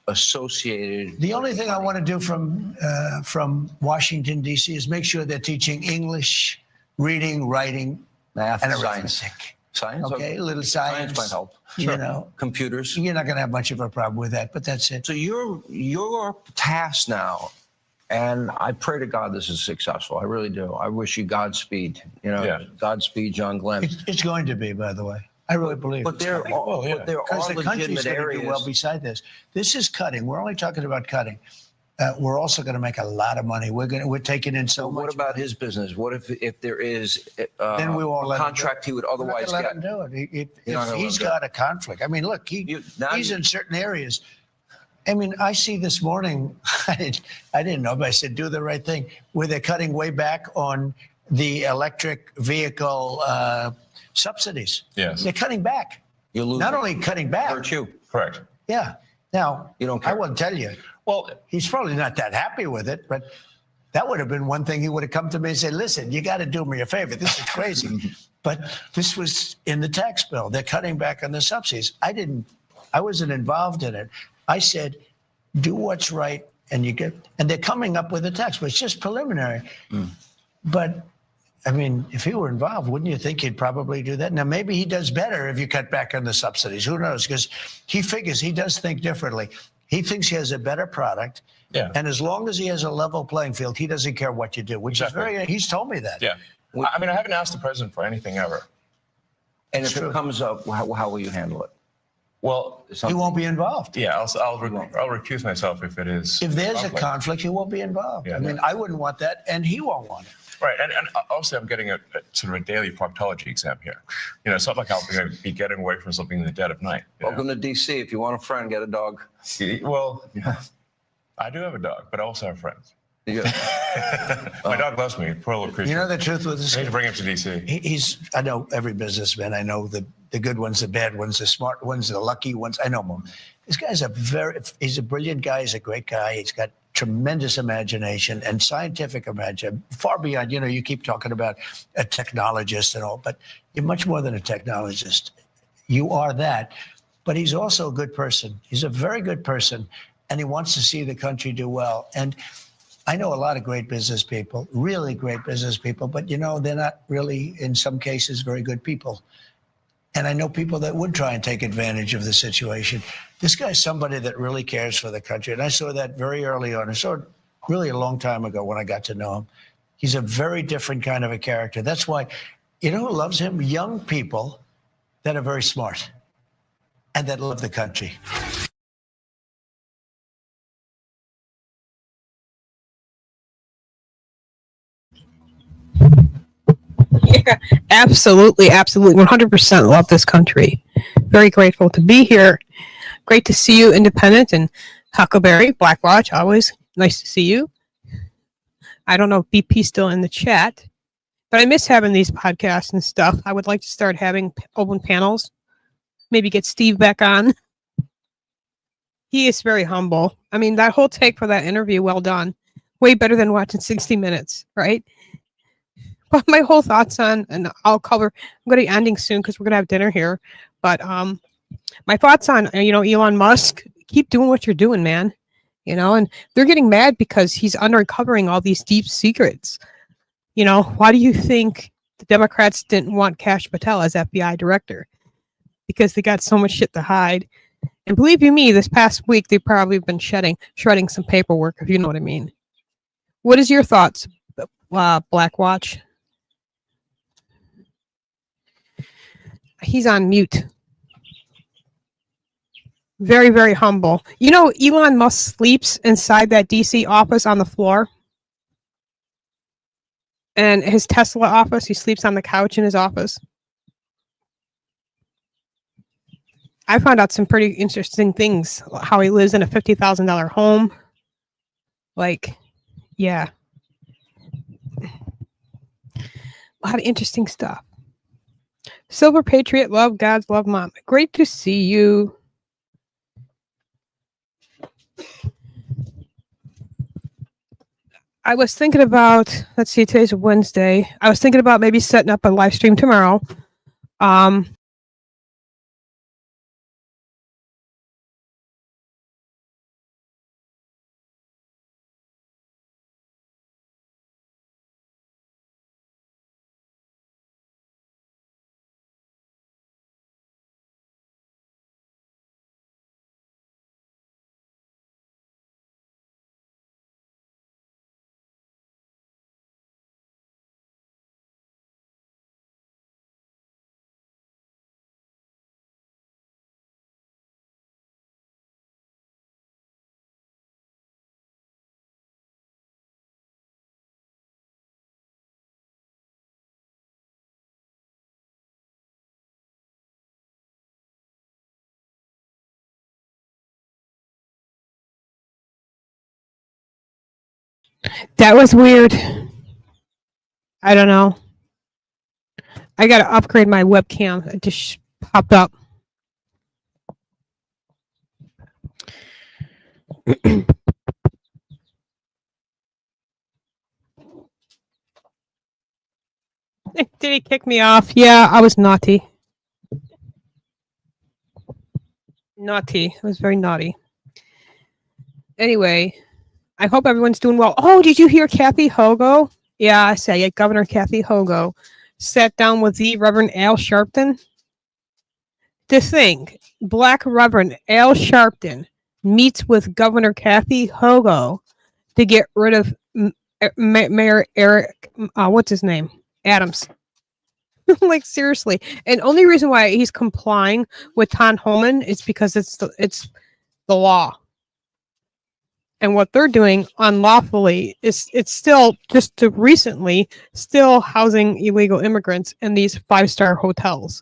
associated? The only thing I want to do from Washington, D.C. is make sure they're teaching English, reading, writing, Math, and science. arithmetic. Science? Okay, a little science. Science might help. You know, Computers. you're not going to have much of a problem with that, but that's it. So your task now, and I pray to God this is successful. I really do. I wish you Godspeed. You know, Yeah. Godspeed, John Glenn. It's going to be, by the way. I really believe. But there are, yeah. but there because are the country's legitimate going to do well areas. beside this. This is cutting. We're only talking about cutting. We're also going to make a lot of money. We're taking in so So much. what about his business? What if there is Then we won't a let him do contract he would We're not otherwise gonna let get? him do it. You're not If gonna let he's him do got a conflict, I mean, look, Now he's you- in certain areas. I mean, I see this morning. I didn't know, but I said, do the right thing. Where they're cutting way back on the electric vehicle subsidies. Yes. They're cutting back. You lose. Not only cutting back. hurt you. Correct. Yeah. Now, You don't I care. will tell you, Well, he's probably not that happy with it, but that would have been one thing he would have come to me and said, listen, you got to do me a favor. This is crazy. But this was in the tax bill. They're cutting back on the subsidies. I wasn't involved in it. I said, do what's right. And they're coming up with a tax, but it's just preliminary. But I mean, if he were involved, wouldn't you think he'd probably do that? Now, maybe he does better if you cut back on the subsidies. Who knows? Because he figures he does think differently. He thinks he has a better product. yeah. And as long as he has a level playing field, he doesn't care what you do, which Exactly. is he's told me that. Yeah. I mean, I haven't asked the president for anything ever. And if True. it comes up, how will you handle it? Well, He won't be involved. yeah, I'll recuse myself if it is. If there's a conflict. conflict, he won't be involved. Yeah. I mean, I wouldn't want that, and he won't want it. Right, and obviously I'm getting a sort of a daily proctology exam here. You know, it's not like I'll be getting away from something in the dead of night. you know? Welcome to DC. If you want a friend, get a dog. Well, I do have a dog, but I also have friends. Yeah. My dog loves me. Poor little creature. You know the truth with this I need guy? to bring him to DC. He's I know every businessman. I know the good ones, the bad ones, the smart ones, the lucky ones. I know them. This guy's he's a brilliant guy. He's a great guy. He's got tremendous imagination and scientific imagination, far beyond, you keep talking about a technologist and all, but you're much more than a technologist. You are that, but he's also a good person. He's a very good person, and he wants to see the country do well. And I know a lot of great business people, really great business people, but they're not really, in some cases, very good people. And I know people that would try and take advantage of the situation. This guy's somebody that really cares for the country. And I saw that very early on. I saw it really a long time ago when I got to know him. He's a very different kind of a character. That's why, who loves him? Young people that are very smart and that love the country. Yeah, absolutely, absolutely, 100% love this country. Very grateful to be here. Great to see you, Independent and Huckleberry, Black Lodge. Always nice to see you. I don't know if BP's still in the chat, but I miss having these podcasts and stuff. I would like to start having open panels. Maybe get Steve back on. He is very humble. I mean, that whole take for that interview, well done. Way better than watching 60 Minutes, right? But my whole thoughts on, and I'll cover, I'm going to be ending soon because we're going to have dinner here. But my thoughts on, Elon Musk, keep doing what you're doing, man. And they're getting mad because he's uncovering all these deep secrets. Why do you think the Democrats didn't want Kash Patel as FBI director? Because they got so much shit to hide. And believe you me, this past week, they've probably been shredding some paperwork, if you know what I mean. What is your thoughts, Black Watch? He's on mute. Very, very humble. Elon Musk sleeps inside that DC office on the floor. And his Tesla office, he sleeps on the couch in his office. I found out some pretty interesting things. How he lives in a $50,000 home. Yeah. A lot of interesting stuff. Silver Patriot, love God's love, Mom. Great to see you. I was thinking about, let's see, today's Wednesday. I was thinking about maybe setting up a live stream tomorrow. That was weird. I don't know. I got to upgrade my webcam. It just popped up. Did he kick me off? Yeah, I was naughty. Naughty. I was very naughty. Anyway, I hope everyone's doing well. Oh, did you hear Kathy Hogo? Yeah, I say it. Governor Kathy Hogo sat down with the Reverend Al Sharpton. The thing, Black Reverend Al Sharpton meets with Governor Kathy Hogo to get rid of Mayor Eric, what's his name? Adams. Like, seriously. And only reason why he's complying with Tom Homan is because it's the law. And what they're doing unlawfully is it's still just to recently still housing illegal immigrants in these 5-star hotels.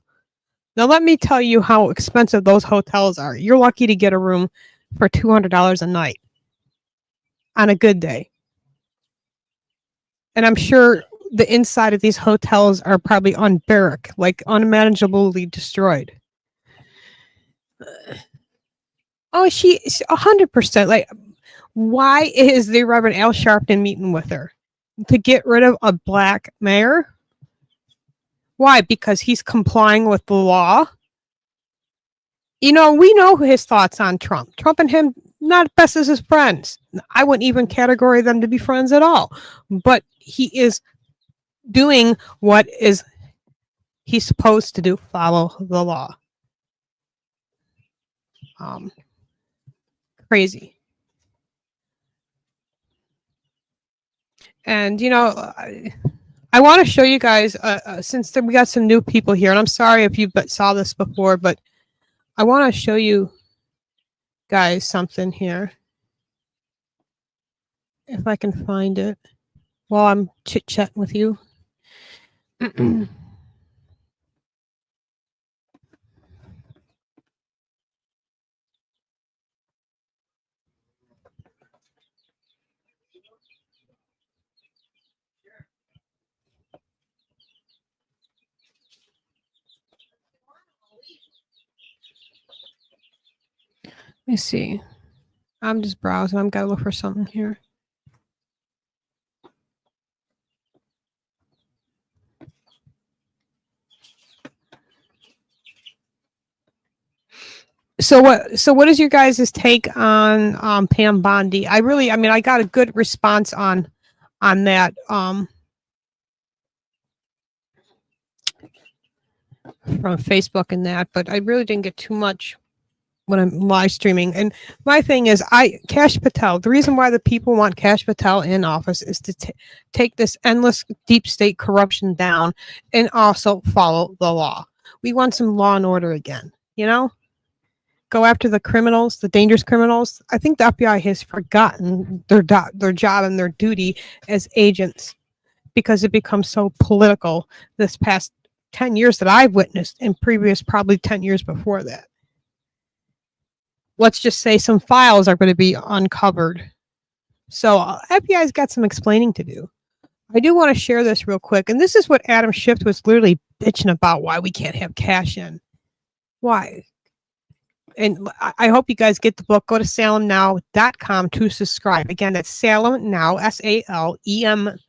Now let me tell you how expensive those hotels are. You're lucky to get a room for $200 a night on a good day. And I'm sure the inside of these hotels are probably unbarack, like unmanageably destroyed. Oh, she's 100%. Like, why is the Reverend Al Sharpton meeting with her? To get rid of a black mayor? Why? Because he's complying with the law? We know his thoughts on Trump. Trump and him, not best as his friends. I wouldn't even categorize them to be friends at all. But he is doing what is he's supposed to do, follow the law. Crazy. And, I want to show you guys, since we got some new people here, and I'm sorry if you saw this before, but I want to show you guys something here. If I can find it while I'm chit-chatting with you. Let me see. I'm just browsing. I'm gotta look for something here. So what is your guys' take on Pam Bondi? I mean, I got a good response on that from Facebook and that, but I really didn't get too much when I'm live streaming. And my thing is, Kash Patel. The reason why the people want Kash Patel in office is to take this endless deep state corruption down, and also follow the law. We want some law and order again. You know, go after the criminals, the dangerous criminals. I think the FBI has forgotten their job and their duty as agents, because it becomes so political this past 10 years that I've witnessed, and previous probably 10 years before that. Let's just say some files are going to be uncovered. So FBI's got some explaining to do. I do want to share this real quick. And this is what Adam Schiff was literally bitching about, why we can't have Kash in. Why? And I hope you guys get the book. Go to salemnow.com to subscribe. Again, that's Salem Now, SALEM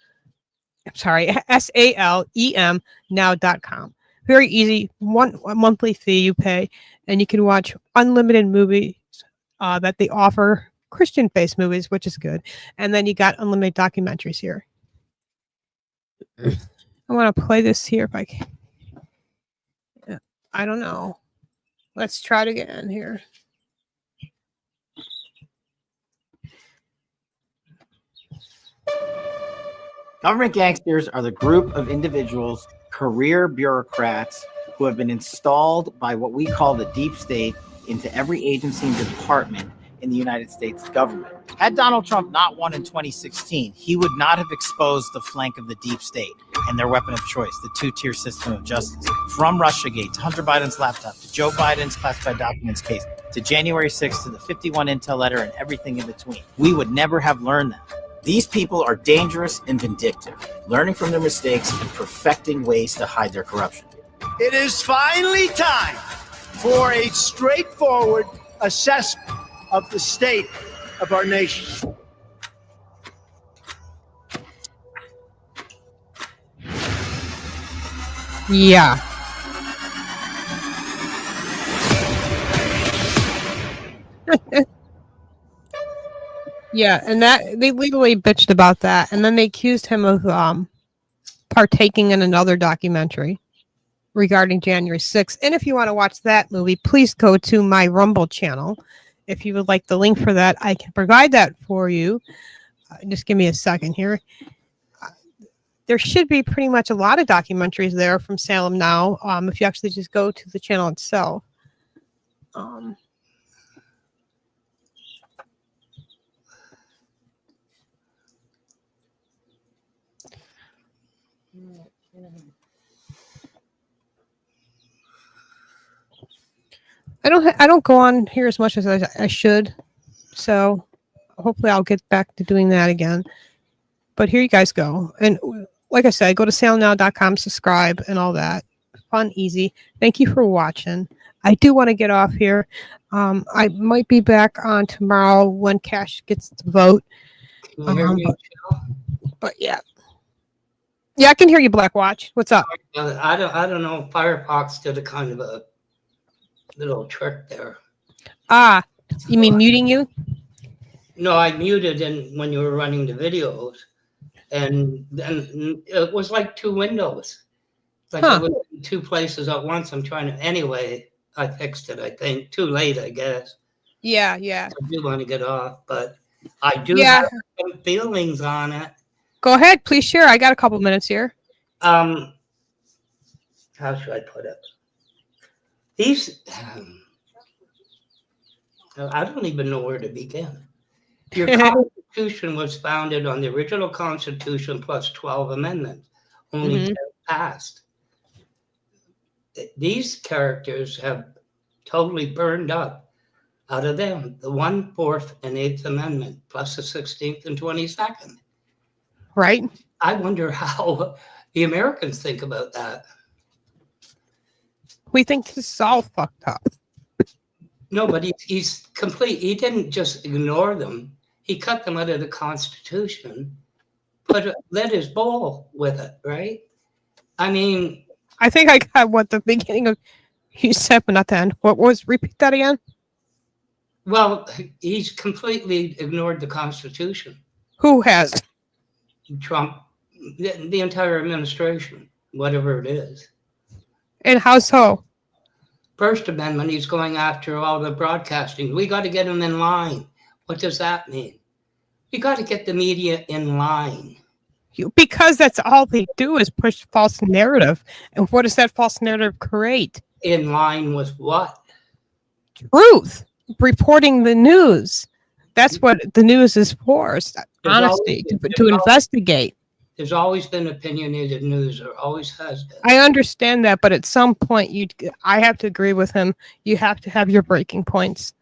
now.com. Very easy. A monthly fee you pay, and you can watch unlimited movies that they offer, Christian-based movies, which is good. And then you got unlimited documentaries here. I want to play this here if I can. Yeah, I don't know. Let's try it again here. Government gangsters are the group of individuals, career bureaucrats, who have been installed by what we call the deep state into every agency and department in the United States government. Had Donald Trump not won in 2016, he would not have exposed the flank of the deep state and their weapon of choice, the two-tier system of justice. From Russiagate to Hunter Biden's laptop, to Joe Biden's classified documents case, to January 6th, to the 51 Intel letter and everything in between. We would never have learned that. These people are dangerous and vindictive, learning from their mistakes and perfecting ways to hide their corruption. It is finally time for a straightforward assessment of the state of our nation. Yeah. Yeah, and that they legally bitched about that, and then they accused him of partaking in another documentary regarding January 6th. And if you want to watch that movie, please go to my Rumble channel. If you would like the link for that, I can provide that for you. Just give me a second here. There should be pretty much a lot of documentaries there from Salem Now. If you actually just go to the channel itself. I don't go on here as much as I should, so hopefully I'll get back to doing that again. But here you guys go, and like I said, go to salemnow.com, subscribe, and all that. Fun, easy. Thank you for watching. I do want to get off here. I might be back on tomorrow when Kash gets to vote. Can you hear me? But yeah, I can hear you, Black Watch. What's up? I don't know. Firefox did a kind of a little trick there. You mean muting you? No, I muted when you were running the videos, and then it was like two windows. Like I was in two places at once. I'm trying to. Anyway, I fixed it. I think too late. I guess. Yeah. I do want to get off, but I do Yeah. have some feelings on it. Go ahead, please share. I got a couple minutes here. How should I put it? These, I don't even know where to begin. Your Constitution was founded on the original Constitution plus 12 amendments, only 10 passed. These characters have totally burned up out of them the 1, 4th, and 8th Amendment plus the 16th and 22nd. Right. I wonder how the Americans think about that. We think this is all fucked up. No, but he's complete. He didn't just ignore them. He cut them out of the Constitution, let his bowl with it, right? I mean, I think I got what the beginning of you said, but not the end. Repeat that again? Well, he's completely ignored the Constitution. Who has? Trump, the entire administration, whatever it is. And how so? First Amendment, he's going after all the broadcasting. We got to get them in line. What does that mean? We got to get the media in line. Because that's all they do is push false narrative. And what does that false narrative create? In line with what? Truth. Reporting the news. That's what the news is for. It's honesty, to investigate. There's always been opinionated news. There always has been. I understand that, but at some point, I have to agree with him. You have to have your breaking points.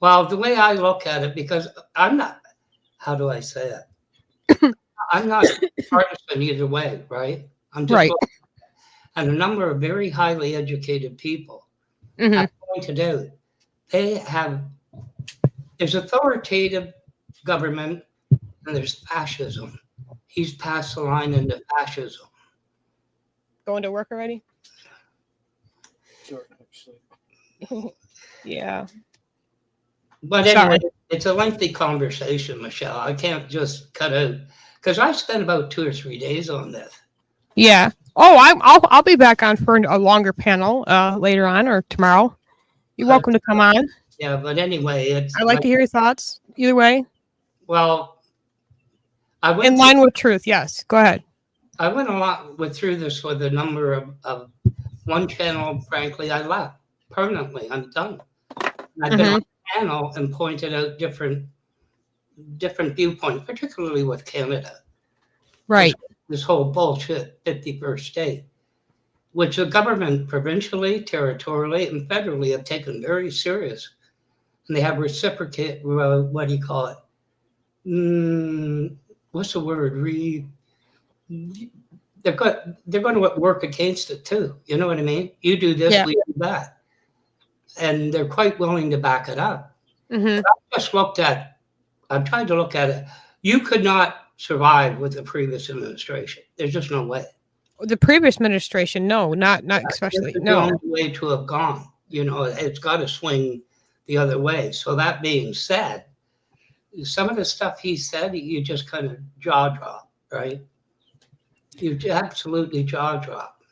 Well, the way I look at it, because I'm not, how do I say it? I'm not partisan either way, right? I'm just Right. And a number of very highly educated people Mhm. have pointed out there's authoritative government and there's fascism. He's passed the line into fascism. Going to work already? Yeah. But Sorry. anyway, it's a lengthy conversation, Michelle. I can't just cut out because I spent about 2 or 3 days on this. Yeah. Oh, I'll be back on for a longer panel later on or tomorrow. You're welcome to come on. Yeah, but anyway, it's I'd like to hear your thoughts. Either way, well, I went in line with truth. Yes. Go ahead. I went through this with a number of one channel. Frankly, I left permanently. I'm done. And I've been on the panel and pointed out different viewpoints, particularly with Canada. Right. This whole bullshit 51st state, which the government provincially, territorially, and federally have taken very serious. And they have reciprocate, what do you call it? What's the word? They're going to work against it too. You know what I mean? You do this, Yeah. we do that. And they're quite willing to back it up. Mm-hmm. I've tried to look at it. You could not survive with the previous administration. There's just no way. The previous administration, no, not especially. It's the No. only way to have gone. You know, it's got to swing the other way. So that being said, some of the stuff he said, you just kind of jaw drop, right? You absolutely jaw drop.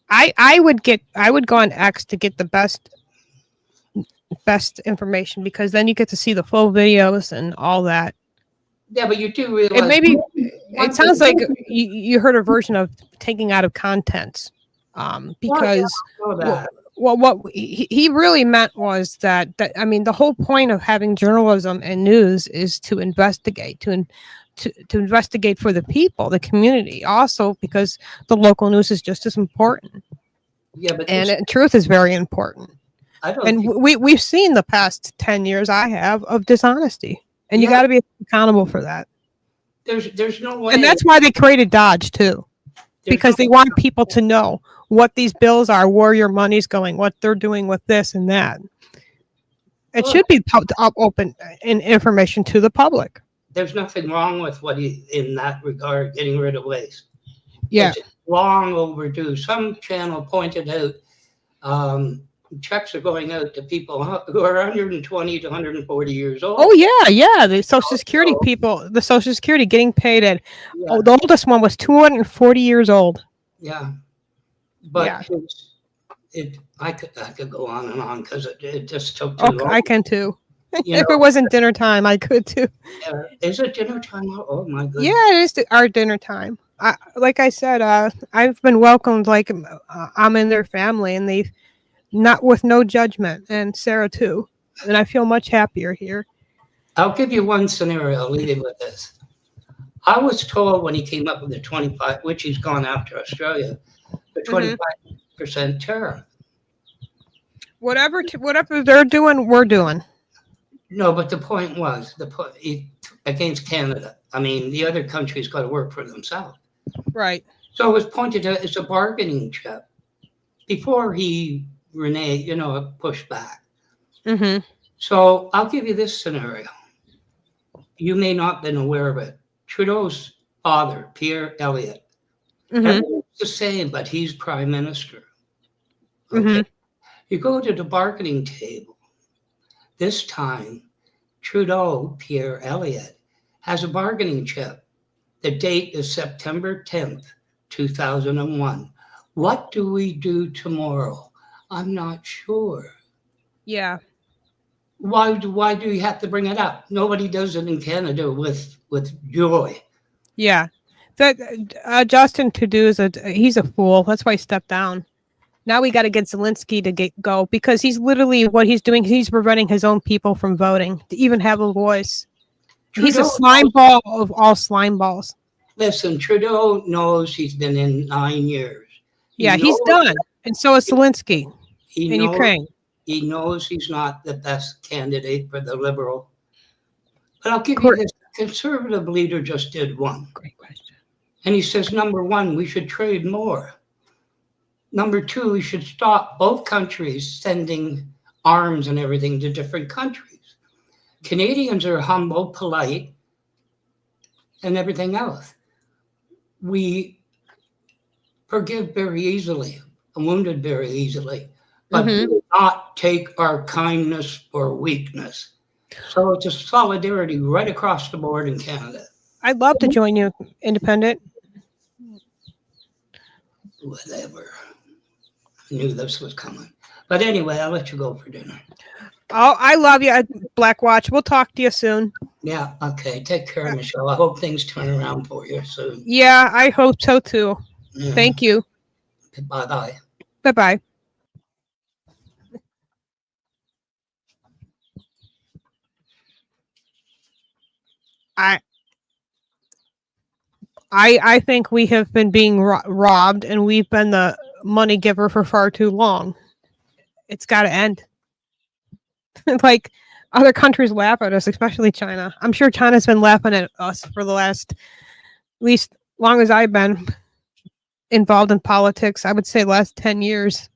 I would go on X to get the best information because then you get to see the full videos and all that. Yeah, but you do realize It sounds like you heard a version of taking out of content, because what he really meant was that I mean the whole point of having journalism and news is to investigate, to investigate for the people, the community, also because the local news is just as important. Yeah, but Truth is very important. We've seen the past 10 years of dishonesty. And you got to be accountable for that. There's no way. And that's why they created Dodge too, because they want people to know what these bills are, where your money's going, what they're doing with this and that. It should be open in information to the public. There's nothing wrong with in that regard, getting rid of waste. Yeah. It's long overdue. Some channel pointed out checks are going out to people who are 120 to 140 years old. Oh yeah. The Social Security people, the Social Security getting paid at the oldest one was 240 years old. Yeah, but I could go on and on because it just took too long. I can too. You If know, it wasn't dinner time, I could too. is it dinner time? Oh my goodness. Yeah, it is our dinner time. Like I said, I've been welcomed like I'm in their family, and they've not with no judgment, and Sarah too. And I feel much happier here. I'll give you one scenario. I'll leave you with this. I was told when he came up with the 25, which he's gone after Australia, the 25% tariff. Whatever they're doing, we're doing. No, but the point was against Canada. I mean, the other countries got to work for themselves. Right. So it was pointed out as a bargaining chip before Renee, pushed back. Mm-hmm. So I'll give you this scenario. You may not have been aware of it. Trudeau's father, Pierre Elliott, everyone's the same, but he's prime minister. Okay? You go to the bargaining table. This time, Trudeau, Pierre Elliott, has a bargaining chip. The date is September 10th, 2001. What do we do tomorrow? I'm not sure. Yeah. Why do you have to bring it up? Nobody does it in Canada with joy. Yeah. That Justin Trudeau he's a fool. That's why he stepped down. Now we got to get Zelensky to go because he's literally what he's doing. He's preventing his own people from voting to even have a voice. He's a Trudeau slime ball of all slime balls. Listen, Trudeau knows he's been in 9 years. Yeah, he's knows- done. And so is Zelensky He in knows, Ukraine. He knows he's not the best candidate for the Liberal. But I'll give you Correct. this. Conservative leader just did one. Great question. And he says, number one, we should trade more. Number two, we should stop both countries sending arms and everything to different countries. Canadians are humble, polite, and everything else. We forgive very easily, wounded very easily, but Mhm. do not take our kindness for weakness. So it's a solidarity right across the board in Canada. I'd love to join you, independent. Whatever. I knew this was coming. But anyway, I'll let you go for dinner. Oh, I love you, Black Watch. We'll talk to you soon. Yeah, okay. Take care, Michelle. I hope things turn around for you soon. Yeah, I hope so too. Yeah. Thank you. Bye-bye. Bye-bye. I think we have been being robbed, and we've been the money giver for far too long. It's got to end. Like other countries laugh at us, especially China. I'm sure China's been laughing at us for the last, at least long as I've been involved in politics. I would say last 10 years.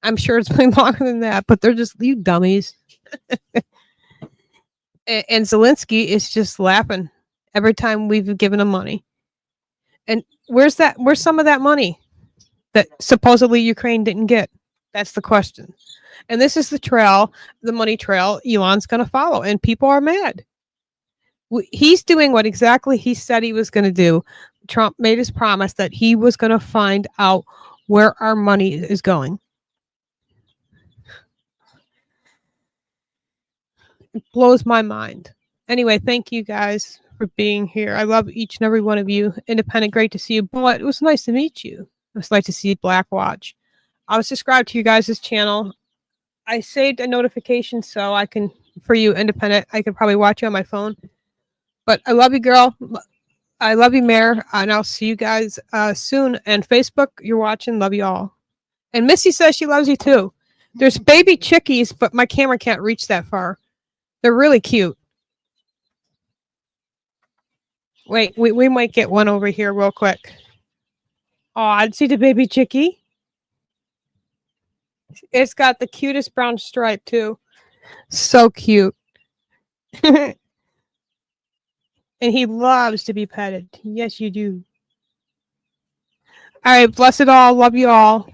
I'm sure it's been longer than that, but they're just you dummies. And Zelensky is just laughing every time we've given him money. And where's some of that money that supposedly Ukraine didn't get? That's the question. And this is the money trail Elon's going to follow. And people are mad. He's doing what exactly he said he was going to do. Trump made his promise that he was going to find out where our money is going. It blows my mind. Anyway, thank you guys for being here. I love each and every one of you. Independent, great to see you. But it was nice to meet you. It was nice to see Black Watch. I was subscribed to you guys' channel. I saved a notification so I can, for you, Independent, I could probably watch you on my phone. But I love you, girl. I love you, Mayor. And I'll see you guys soon. And Facebook, you're watching. Love you all. And Missy says she loves you too. There's baby chickies, but my camera can't reach that far. They're really cute. Wait, we might get one over here real quick. Oh, I'd see the baby chickie. It's got the cutest brown stripe too. So cute. And he loves to be petted. Yes, you do. All right, bless it all. Love you all.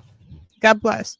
God bless.